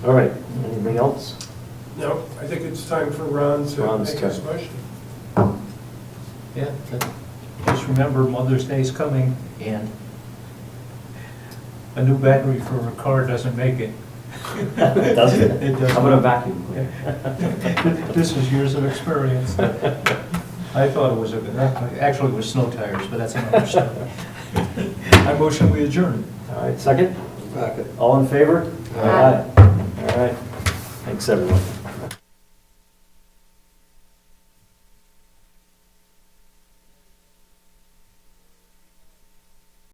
All right, anything else? No, I think it's time for Ron to Ron's make his turn. motion. Yeah. Just remember, Mother's Day's coming, and a new battery for a car doesn't make it. Does it? It does. How about a vacuum? This is years of experience. I thought it was actually it was snow tires, but that's another story. I motion we adjourn. All right, second? Second. All in favor? Aye. All right. Thanks, everyone.